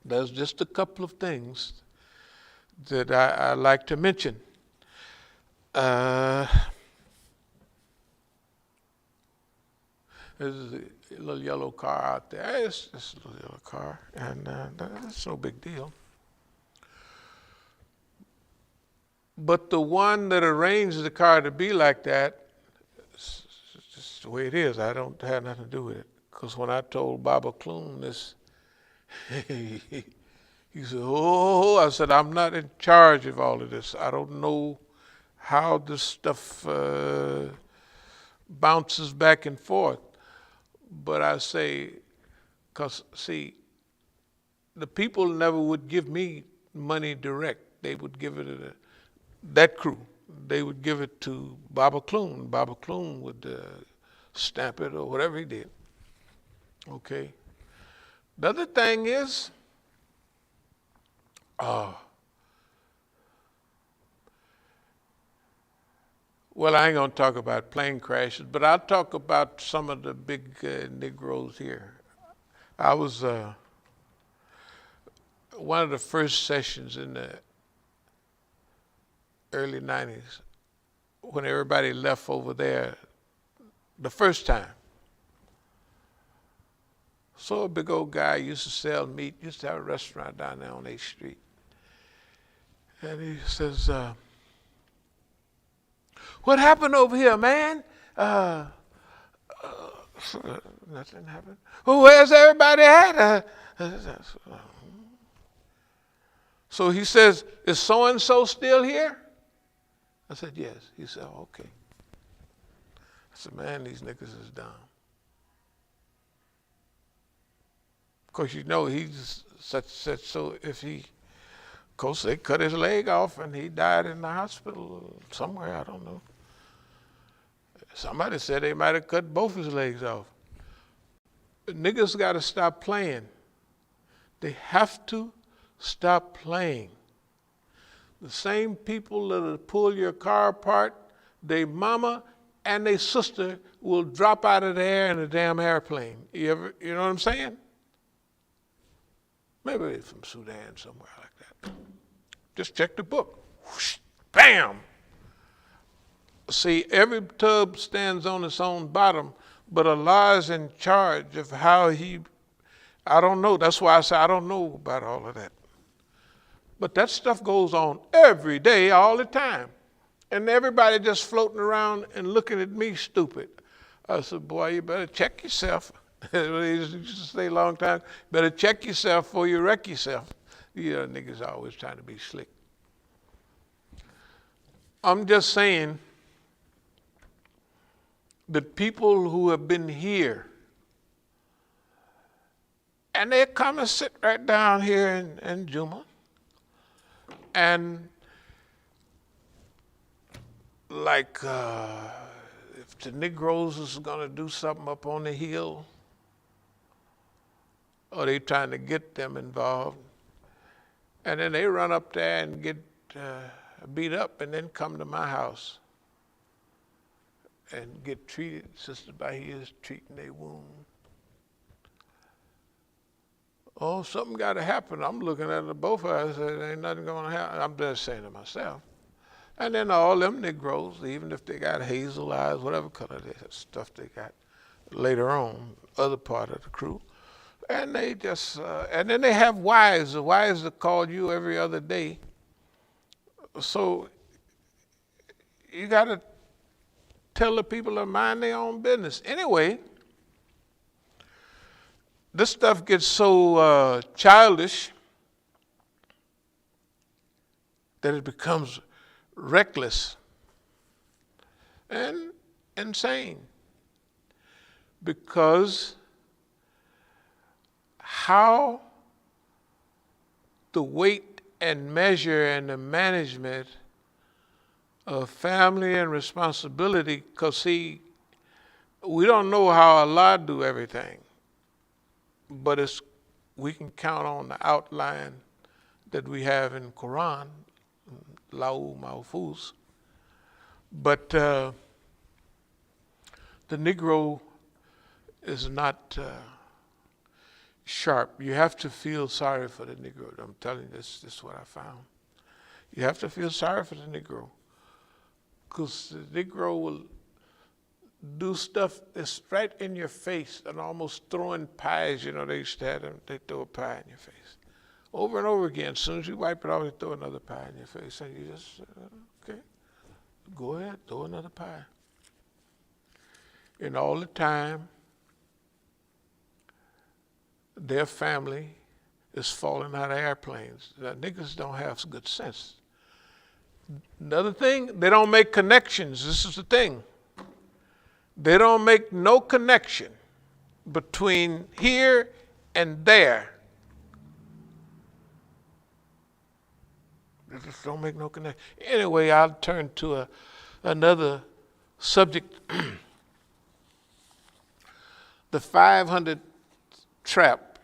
there's just a couple of things that I like to mention. There's a little yellow car out there. It's just a little yellow car, and that's no big deal. But the one that arranged the car to be like that, it's just the way it is. I don't have nothing to do with it. Because when I told Baba Kloon this, he said, oh, I said, I'm not in charge of all of this. I don't know how this stuff bounces back and forth. But I say, because, see, the people never would give me money direct. They would give it to that crew. They would give it to Baba Kloon. Baba Kloon would stamp it or whatever he did. Okay. The other thing is, well, I ain't going to talk about plane crashes, but I'll talk about some of the big Negroes here. I was one of the first sessions in the early 90s when everybody left over there the first time. So a big old guy used to sell meat, used to have a restaurant down there on 8th Street. And he says, what happened over here, man? Nothing happened. Well, where's everybody at? So he says, is so-and-so still here? I said, yes. He said, oh, okay. I said, man, these niggas is dumb. Of course, you know, he's such, so if he, of course, they cut his leg off and he died in the hospital somewhere, I don't know. Somebody said they might have cut both his legs off. Niggas got to stop playing. They have to stop playing. The same people that'll pull your car apart, their mama and their sister will drop out of the air in a damn airplane. You know what I'm saying? Maybe they're from Sudan, somewhere like that. Just check the book. Whoosh, bam! See, every tub stands on its own bottom, but Allah is in charge of how I don't know. That's why I say I don't know about all of that. But that stuff goes on every day, all the time. And everybody just floating around and looking at me stupid. I said, boy, you better check yourself. They used to say a long time, better check yourself before you wreck yourself. You know, niggas always trying to be slick. I'm just saying that people who have been here, and they come and sit right down here in Juma, and like if the Negroes is gonna do something up on the hill, or they trying to get them involved, and then they run up there and get beat up and then come to my house and get treated. Sister Bahia is treating their wound. Oh, something got to happen. I'm looking at the both of us. There ain't nothing going to happen. I'm just saying to myself. And then all them Negroes, even if they got hazel eyes, whatever color stuff they got later on, other part of the crew, and they just, and then they have wives. The wives that call you every other day. So you got to tell the people to mind their own business. Anyway, this stuff gets so childish that it becomes reckless and insane. Because how the weight and measure and the management of family and responsibility, because see, we don't know how Allah do everything. But we can count on the outline that we have in Quran, Lau Mahfuz. But the Negro is not sharp. You have to feel sorry for the Negro. I'm telling you, this is what I found. You have to feel sorry for the Negro, because the Negro will do stuff that's right in your face, and almost throwing pies. You know, they used to have them, they throw a pie in your face. Over and over again. As soon as you wipe it off, they throw another pie in your face. And you just, okay, go ahead, throw another pie. And all the time, their family is falling out of airplanes. Now, niggas don't have good sense. Another thing, they don't make connections. This is the thing. They don't make no connection between here and there. They just don't make no connection. Anyway, I'll turn to another subject. The 500 trap.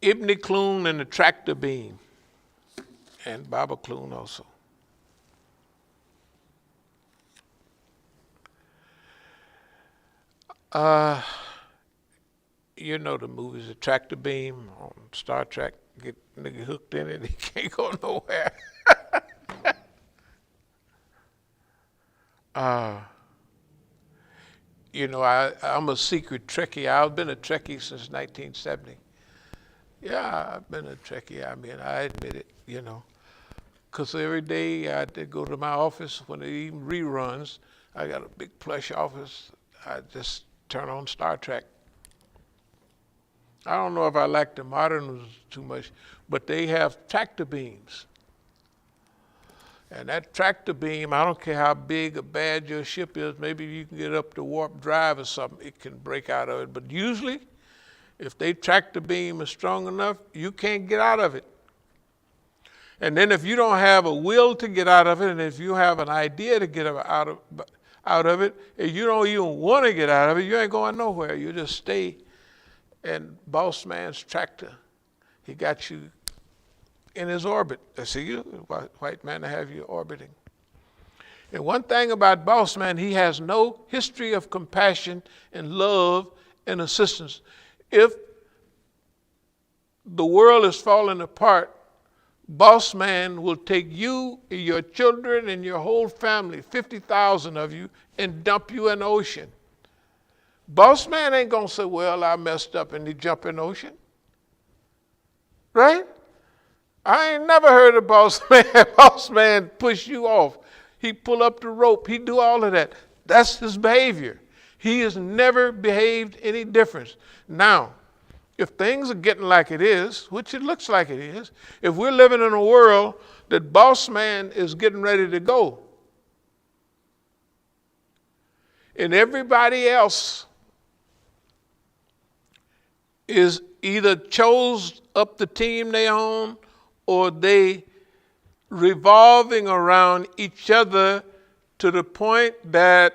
Ibn Khaldun and the tractor beam. And Baba Khaldun also. You know the movies, the tractor beam on Star Trek, get nigga hooked in it, he can't go nowhere. You know, I'm a secret Trekkie. I've been a Trekkie since 1970. Yeah, I've been a Trekkie. I mean, I admit it, you know. Because every day I had to go to my office when they even reruns. I got a big plush office. I just turn on Star Trek. I don't know if I like the modern ones too much, but they have tractor beams. And that tractor beam, I don't care how big or bad your ship is, maybe you can get up to warp drive or something, it can break out of it. But usually, if they tractor beam is strong enough, you can't get out of it. And then if you don't have a will to get out of it, and if you have an idea to get out of it, and you don't even want to get out of it, you ain't going nowhere. You just stay. And boss man's tractor, he got you in his orbit. I see you, white man, to have you orbiting. And one thing about boss man, he has no history of compassion and love and assistance. If the world is falling apart, boss man will take you, your children, and your whole family, 50,000 of you, and dump you in the ocean. Boss man ain't gonna say, well, I messed up, and he jump in the ocean. Right? I ain't never heard of boss man push you off. He pull up the rope. He do all of that. That's his behavior. He has never behaved any different. Now, if things are getting like it is, which it looks like it is, if we're living in a world that boss man is getting ready to go, and everybody else is either chose up the team they own or they revolving around each other to the point that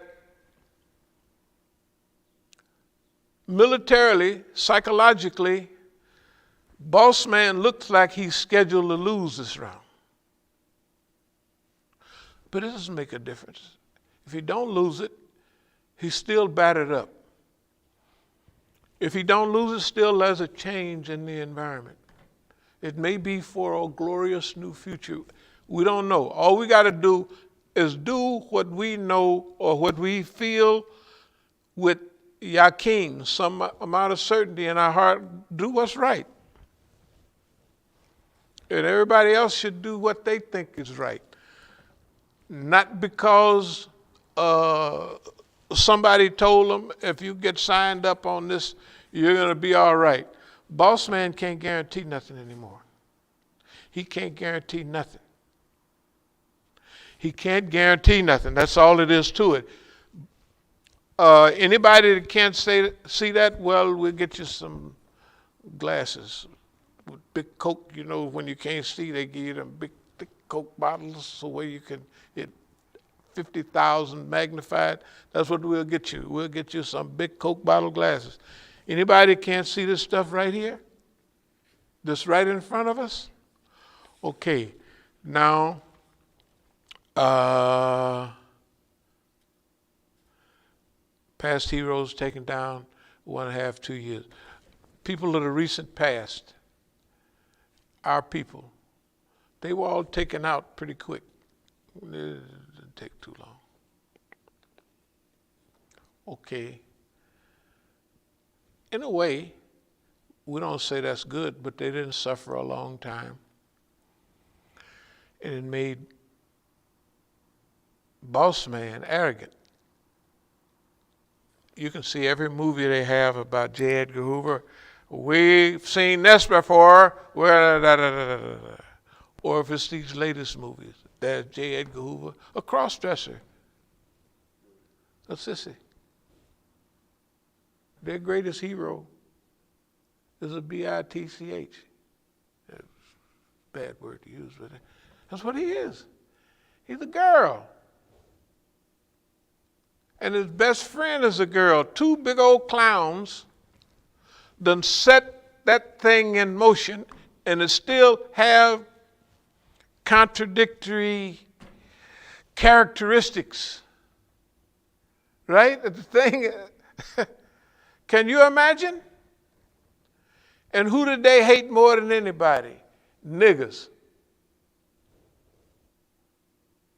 militarily, psychologically, boss man looks like he's scheduled to lose this round. But it doesn't make a difference. If he don't lose it, he's still battered up. If he don't lose it, still there's a change in the environment. It may be for a glorious new future. We don't know. All we got to do is do what we know or what we feel with yakin, some amount of certainty in our heart. Do what's right. And everybody else should do what they think is right. Not because somebody told them, if you get signed up on this, you're going to be all right. Boss man can't guarantee nothing anymore. He can't guarantee nothing. He can't guarantee nothing. That's all it is to it. Anybody that can't see that, well, we'll get you some glasses with big Coke. You know, when you can't see, they give you them big, thick Coke bottles so where you can get 50,000 magnified. That's what we'll get you. We'll get you some big Coke bottle glasses. Anybody can't see this stuff right here? This right in front of us? Okay, now, past heroes taken down 1.5, 2 years. People of the recent past, our people, they were all taken out pretty quick. It didn't take too long. Okay. In a way, we don't say that's good, but they didn't suffer a long time. And it made boss man arrogant. You can see every movie they have about J. Edgar Hoover. We've seen this before. Or if it's these latest movies, there's J. Edgar Hoover, a cross-dresser, a sissy. Their greatest hero is a bitch. Bad word to use, but that's what he is. He's a girl. And his best friend is a girl. Two big old clowns done set that thing in motion, and it still have contradictory characteristics. Right? The thing, can you imagine? And who did they hate more than anybody? Niggers.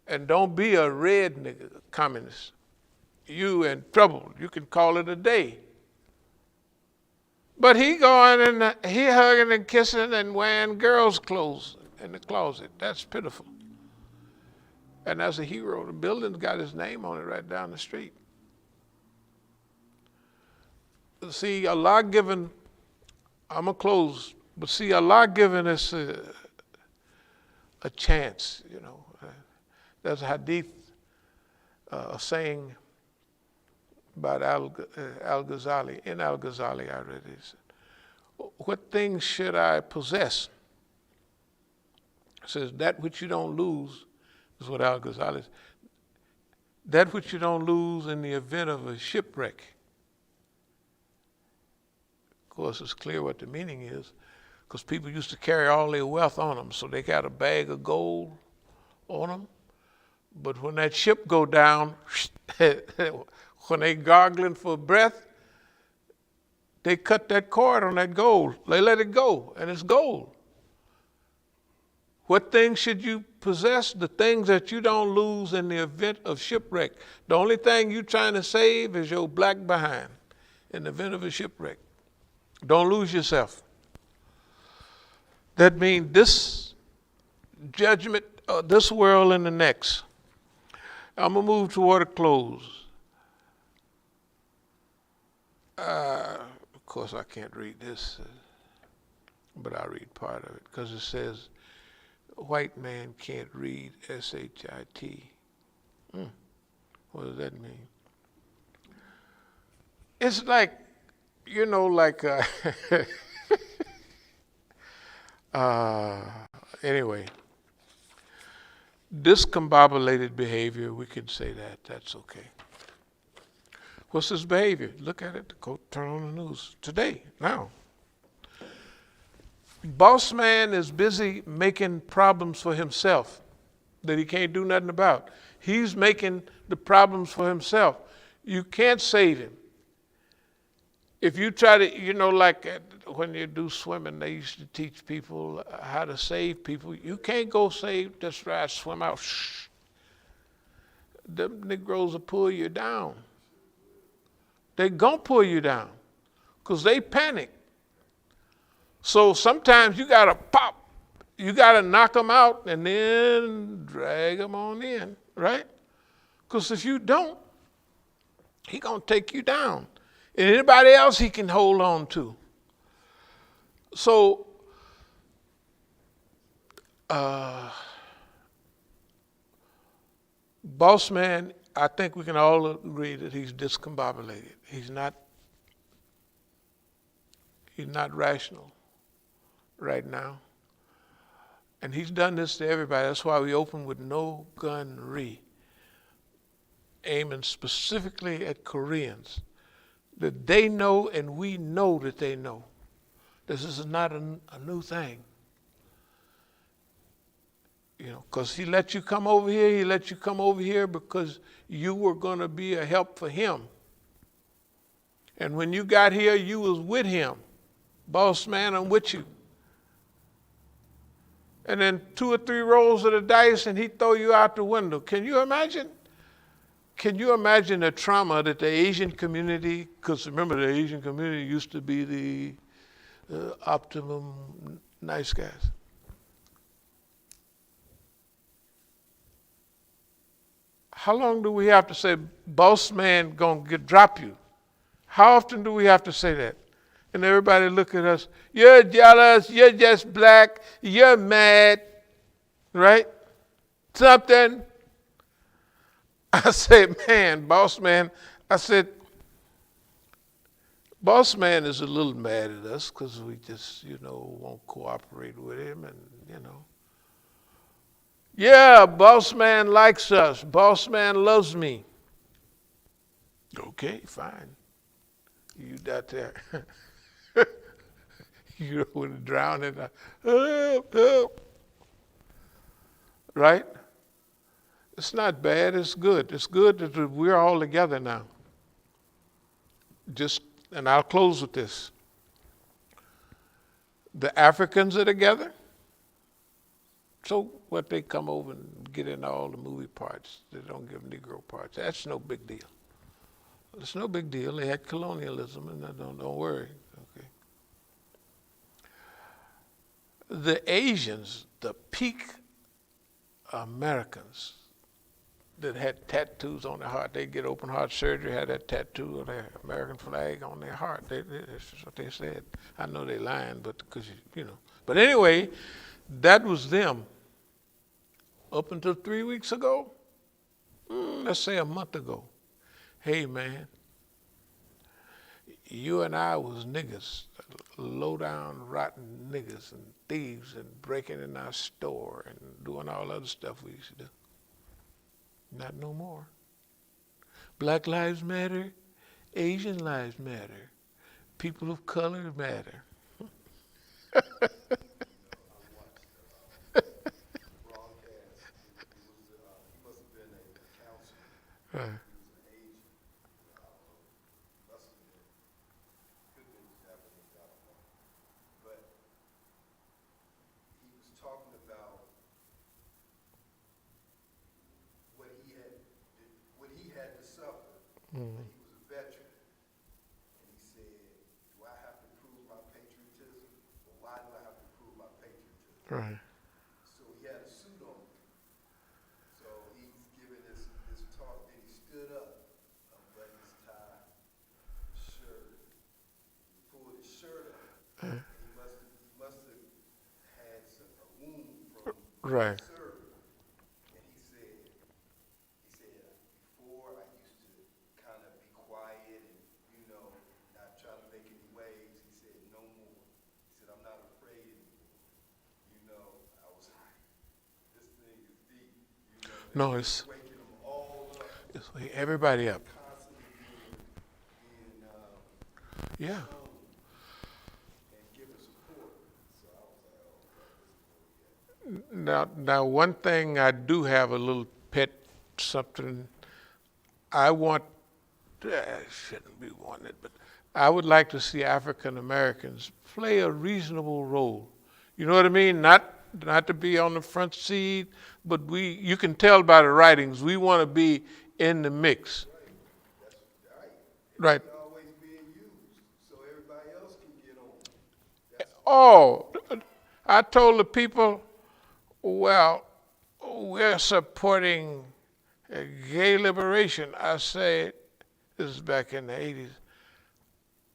And don't be a red nigger, communist. You in trouble. You can call it a day. But he going and he hugging and kissing and wearing girls' clothes in the closet. That's pitiful. And as a hero, the building's got his name on it right down the street. See, Allah given, I'm going to close, but see, Allah given us a chance, you know. There's a hadith, a saying about Al-Ghazali. In Al-Ghazali, I read it. What things should I possess? It says, that which you don't lose, is what Al-Ghazali says. That which you don't lose in the event of a shipwreck. Of course, it's clear what the meaning is, because people used to carry all their wealth on them, so they got a bag of gold on them. But when that ship go down, when they gargling for breath, they cut that cord on that gold. They let it go, and it's gold. What things should you possess? The things that you don't lose in the event of shipwreck. The only thing you're trying to save is your black behind in the event of a shipwreck. Don't lose yourself. That means this judgment, this world and the next. I'm going to move toward a close. Of course, I can't read this, but I'll read part of it, because it says, white man can't read S-H-I-T. What does that mean? It's like, you know, like, anyway, discombobulated behavior, we can say that, that's okay. What's this behavior? Look at it, go turn on the news today, now. Boss man is busy making problems for himself that he can't do nothing about. He's making the problems for himself. You can't save him. If you try to, you know, like when you do swimming, they used to teach people how to save people. You can't go save, just try to swim out. Shh. Them Negroes will pull you down. They gonna pull you down because they panic. So sometimes you gotta pop, you gotta knock them out and then drag them on in, right? Because if you don't, he gonna take you down. And anybody else he can hold on to. So, boss man, I think we can all agree that he's discombobulated. He's not rational right now. And he's done this to everybody. That's why we open with Nogunri, aiming specifically at Koreans, that they know and we know that they know. This is not a new thing. You know, because he let you come over here, because you were going to be a help for him. And when you got here, you was with him. Boss man, I'm with you. And then 2 or 3 rolls of the dice and he throw you out the window. Can you imagine? Can you imagine the trauma that the Asian community, because remember the Asian community used to be the optimum nice guys. How long do we have to say, boss man gonna drop you? How often do we have to say that? And everybody look at us, you're jealous, you're just black, you're mad, right? Something. I said, man, boss man, I said, boss man is a little mad at us because we just, you know, won't cooperate with him and, you know. Yeah, boss man likes us. Boss man loves me. Okay, fine. You got there. You don't want to drown in the, help. Right? It's not bad, it's good. It's good that we're all together now. And I'll close with this. The Africans are together. So what, they come over and get in all the movie parts. They don't give Negro parts. That's no big deal. It's no big deal. They had colonialism, and don't worry. Okay. The Asians, the peak Americans that had tattoos on their heart, they get open heart surgery, had that tattoo of their American flag on their heart. That's what they said. I know they lying, but because you know. But anyway, that was them. Up until 3 weeks ago, let's say a month ago. Hey man, you and I was niggas, low down rotten niggas and thieves and breaking in our store and doing all other stuff we used to do. Not no more. Black lives matter, Asian lives matter, people of color matter. Right. He was a veteran, and he said, do I have to prove my patriotism, or why do I have to prove my patriotism? Right. So he had a suit on. So he's giving this talk, then he stood up, unbuttoned his tie, shirt, he pulled his shirt up, and he must have had a wound from Right. serving. And he said, before I used to kind of be quiet and, not try to make any waves. He said, no more. He said, I'm not afraid anymore. I was like, this thing is deep. No, it's Waking them all up, it's wake everybody up. constantly being Yeah. and giving support. So I was like, oh, this is where we at. Now, one thing I do have a little pet something. I want, I shouldn't be wanting it, but I would like to see African Americans play a reasonable role. You know what I mean? Not to be on the front seat, but you can tell by the writings, we want to be in the mix. That's right. Right. It's always being used, so everybody else can get on. That's Oh, I told the people, well, we're supporting gay liberation. I said, this is back in the 80s,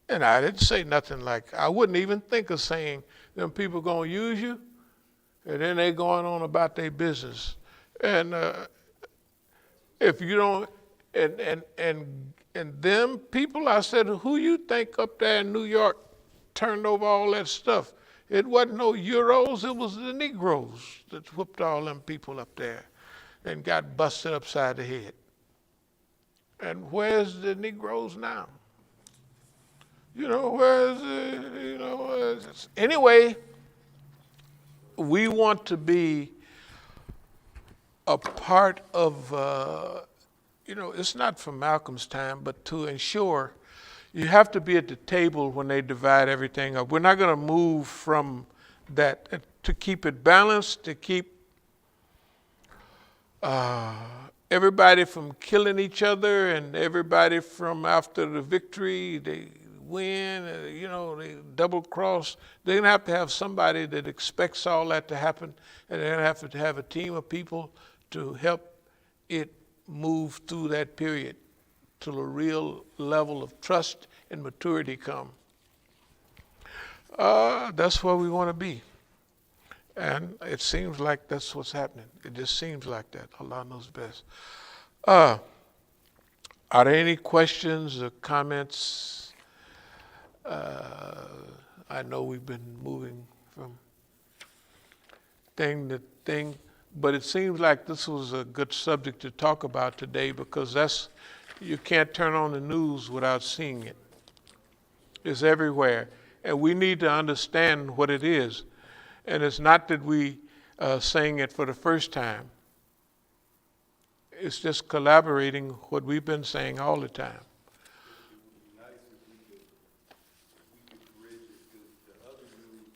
and I didn't say nothing like, I wouldn't even think of saying, them people gonna use you, and then they going on about their business. And if you don't, and them people, I said, who you think up there in New York turned over all that stuff? It wasn't no Euros, it was the Negroes that whooped all them people up there and got busted upside the head. And where's the Negroes now? Where's anyway, we want to be a part of, it's not from Malcolm's time, but to ensure you have to be at the table when they divide everything up. We're not going to move from that to keep it balanced, to keep everybody from killing each other and everybody from after the victory, they win, they double cross. They're going to have somebody that expects all that to happen, and they're going to have a team of people to help it move through that period till a real level of trust and maturity come. That's where we want to be. And it seems like that's what's happening. It just seems like that. Allah knows best. Are there any questions or comments? I know we've been moving from thing to thing, but it seems like this was a good subject to talk about today, because you can't turn on the news without seeing it. It's everywhere. And we need to understand what it is. And it's not that we saying it for the first time. It's just collaborating what we've been saying all the time. It would be nice if we could bridge it, because the other news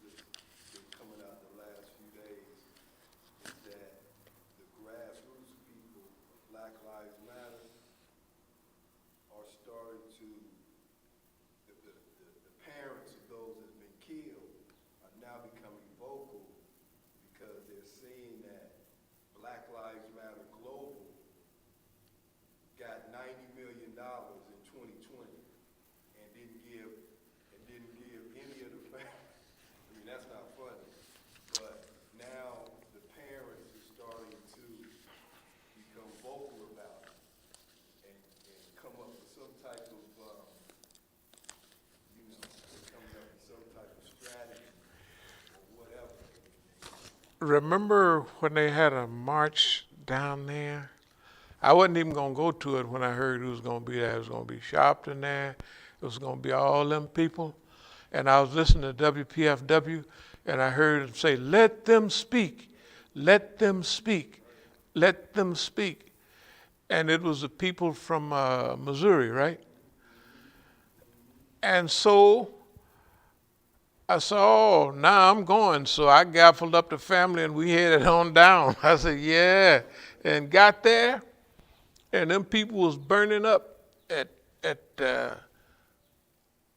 strategy or whatever. Remember when they had a march down there? I wasn't even gonna go to it when I heard who was gonna be there. It was gonna be Sharpton there. It was gonna be all them people. And I was listening to WPFW, and I heard them say, "Let them speak, let them speak, let them speak." And it was the people from Missouri, right? And so I said, "Oh, now I'm going." So I gaffled up the family, and we headed on down. I said, "Yeah," and got there. And them people was burning up at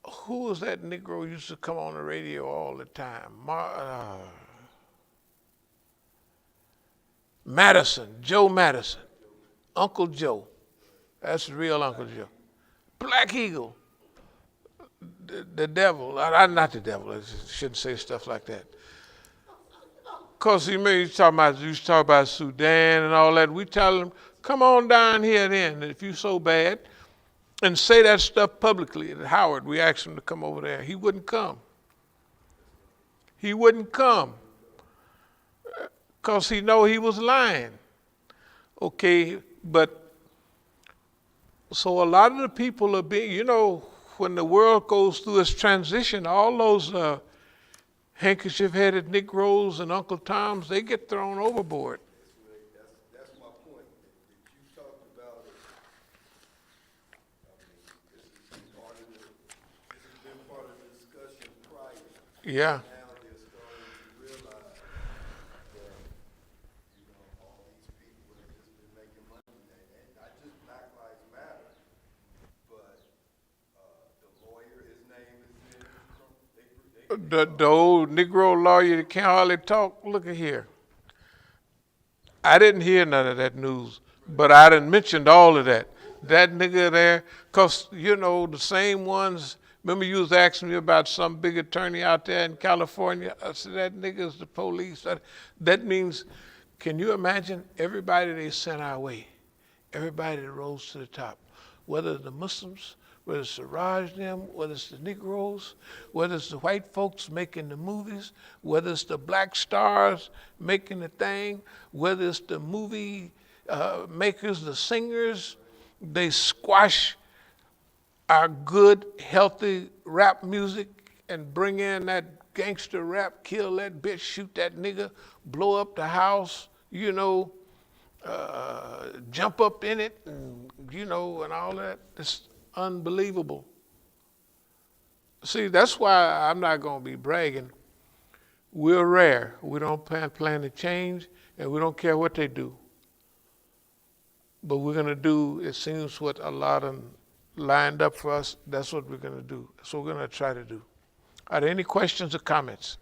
who was that Negro who used to come on the radio all the time? Madison, Joe Madison, Uncle Joe. That's the real Uncle Joe. Black Eagle, the devil. Not the devil. I shouldn't say stuff like that. Cause he used to talk about Sudan and all that. We tell him, come on down here then, if you so bad, and say that stuff publicly. At Howard, we asked him to come over there. He wouldn't come. He wouldn't come. Cause he know he was lying. Okay, but so a lot of the people are being, when the world goes through its transition, all those handkerchief-headed Negroes and Uncle Toms, they get thrown overboard. That's my point. That you talked about it. I mean, this has been part of the discussion prior. Yeah. Now they're starting to realize that, all these people have just been making money, and not just Black Lives Matter, but the lawyer, his name is in The old Negro lawyer that can't hardly talk. Look at here. I didn't hear none of that news, but I done mentioned all of that. That nigga there, because, the same ones, remember you was asking me about some big attorney out there in California? I said, that nigga's the police. That means, can you imagine everybody they sent our way, everybody that rose to the top, whether the Muslims, whether it's the Raj them, whether it's the Negroes, whether it's the white folks making the movies, whether it's the black stars making the thing, whether it's the movie makers, the singers, they squash our good, healthy rap music and bring in that gangster rap, kill that bitch, shoot that nigga, blow up the house, jump up in it, and, and all that. It's unbelievable. See, that's why I'm not going to be bragging. We're rare. We don't plan to change, and we don't care what they do. But we're going to do, it seems, what a lot of them lined up for us. That's what we're going to do. That's what we're going to try to do. Are there any questions or comments?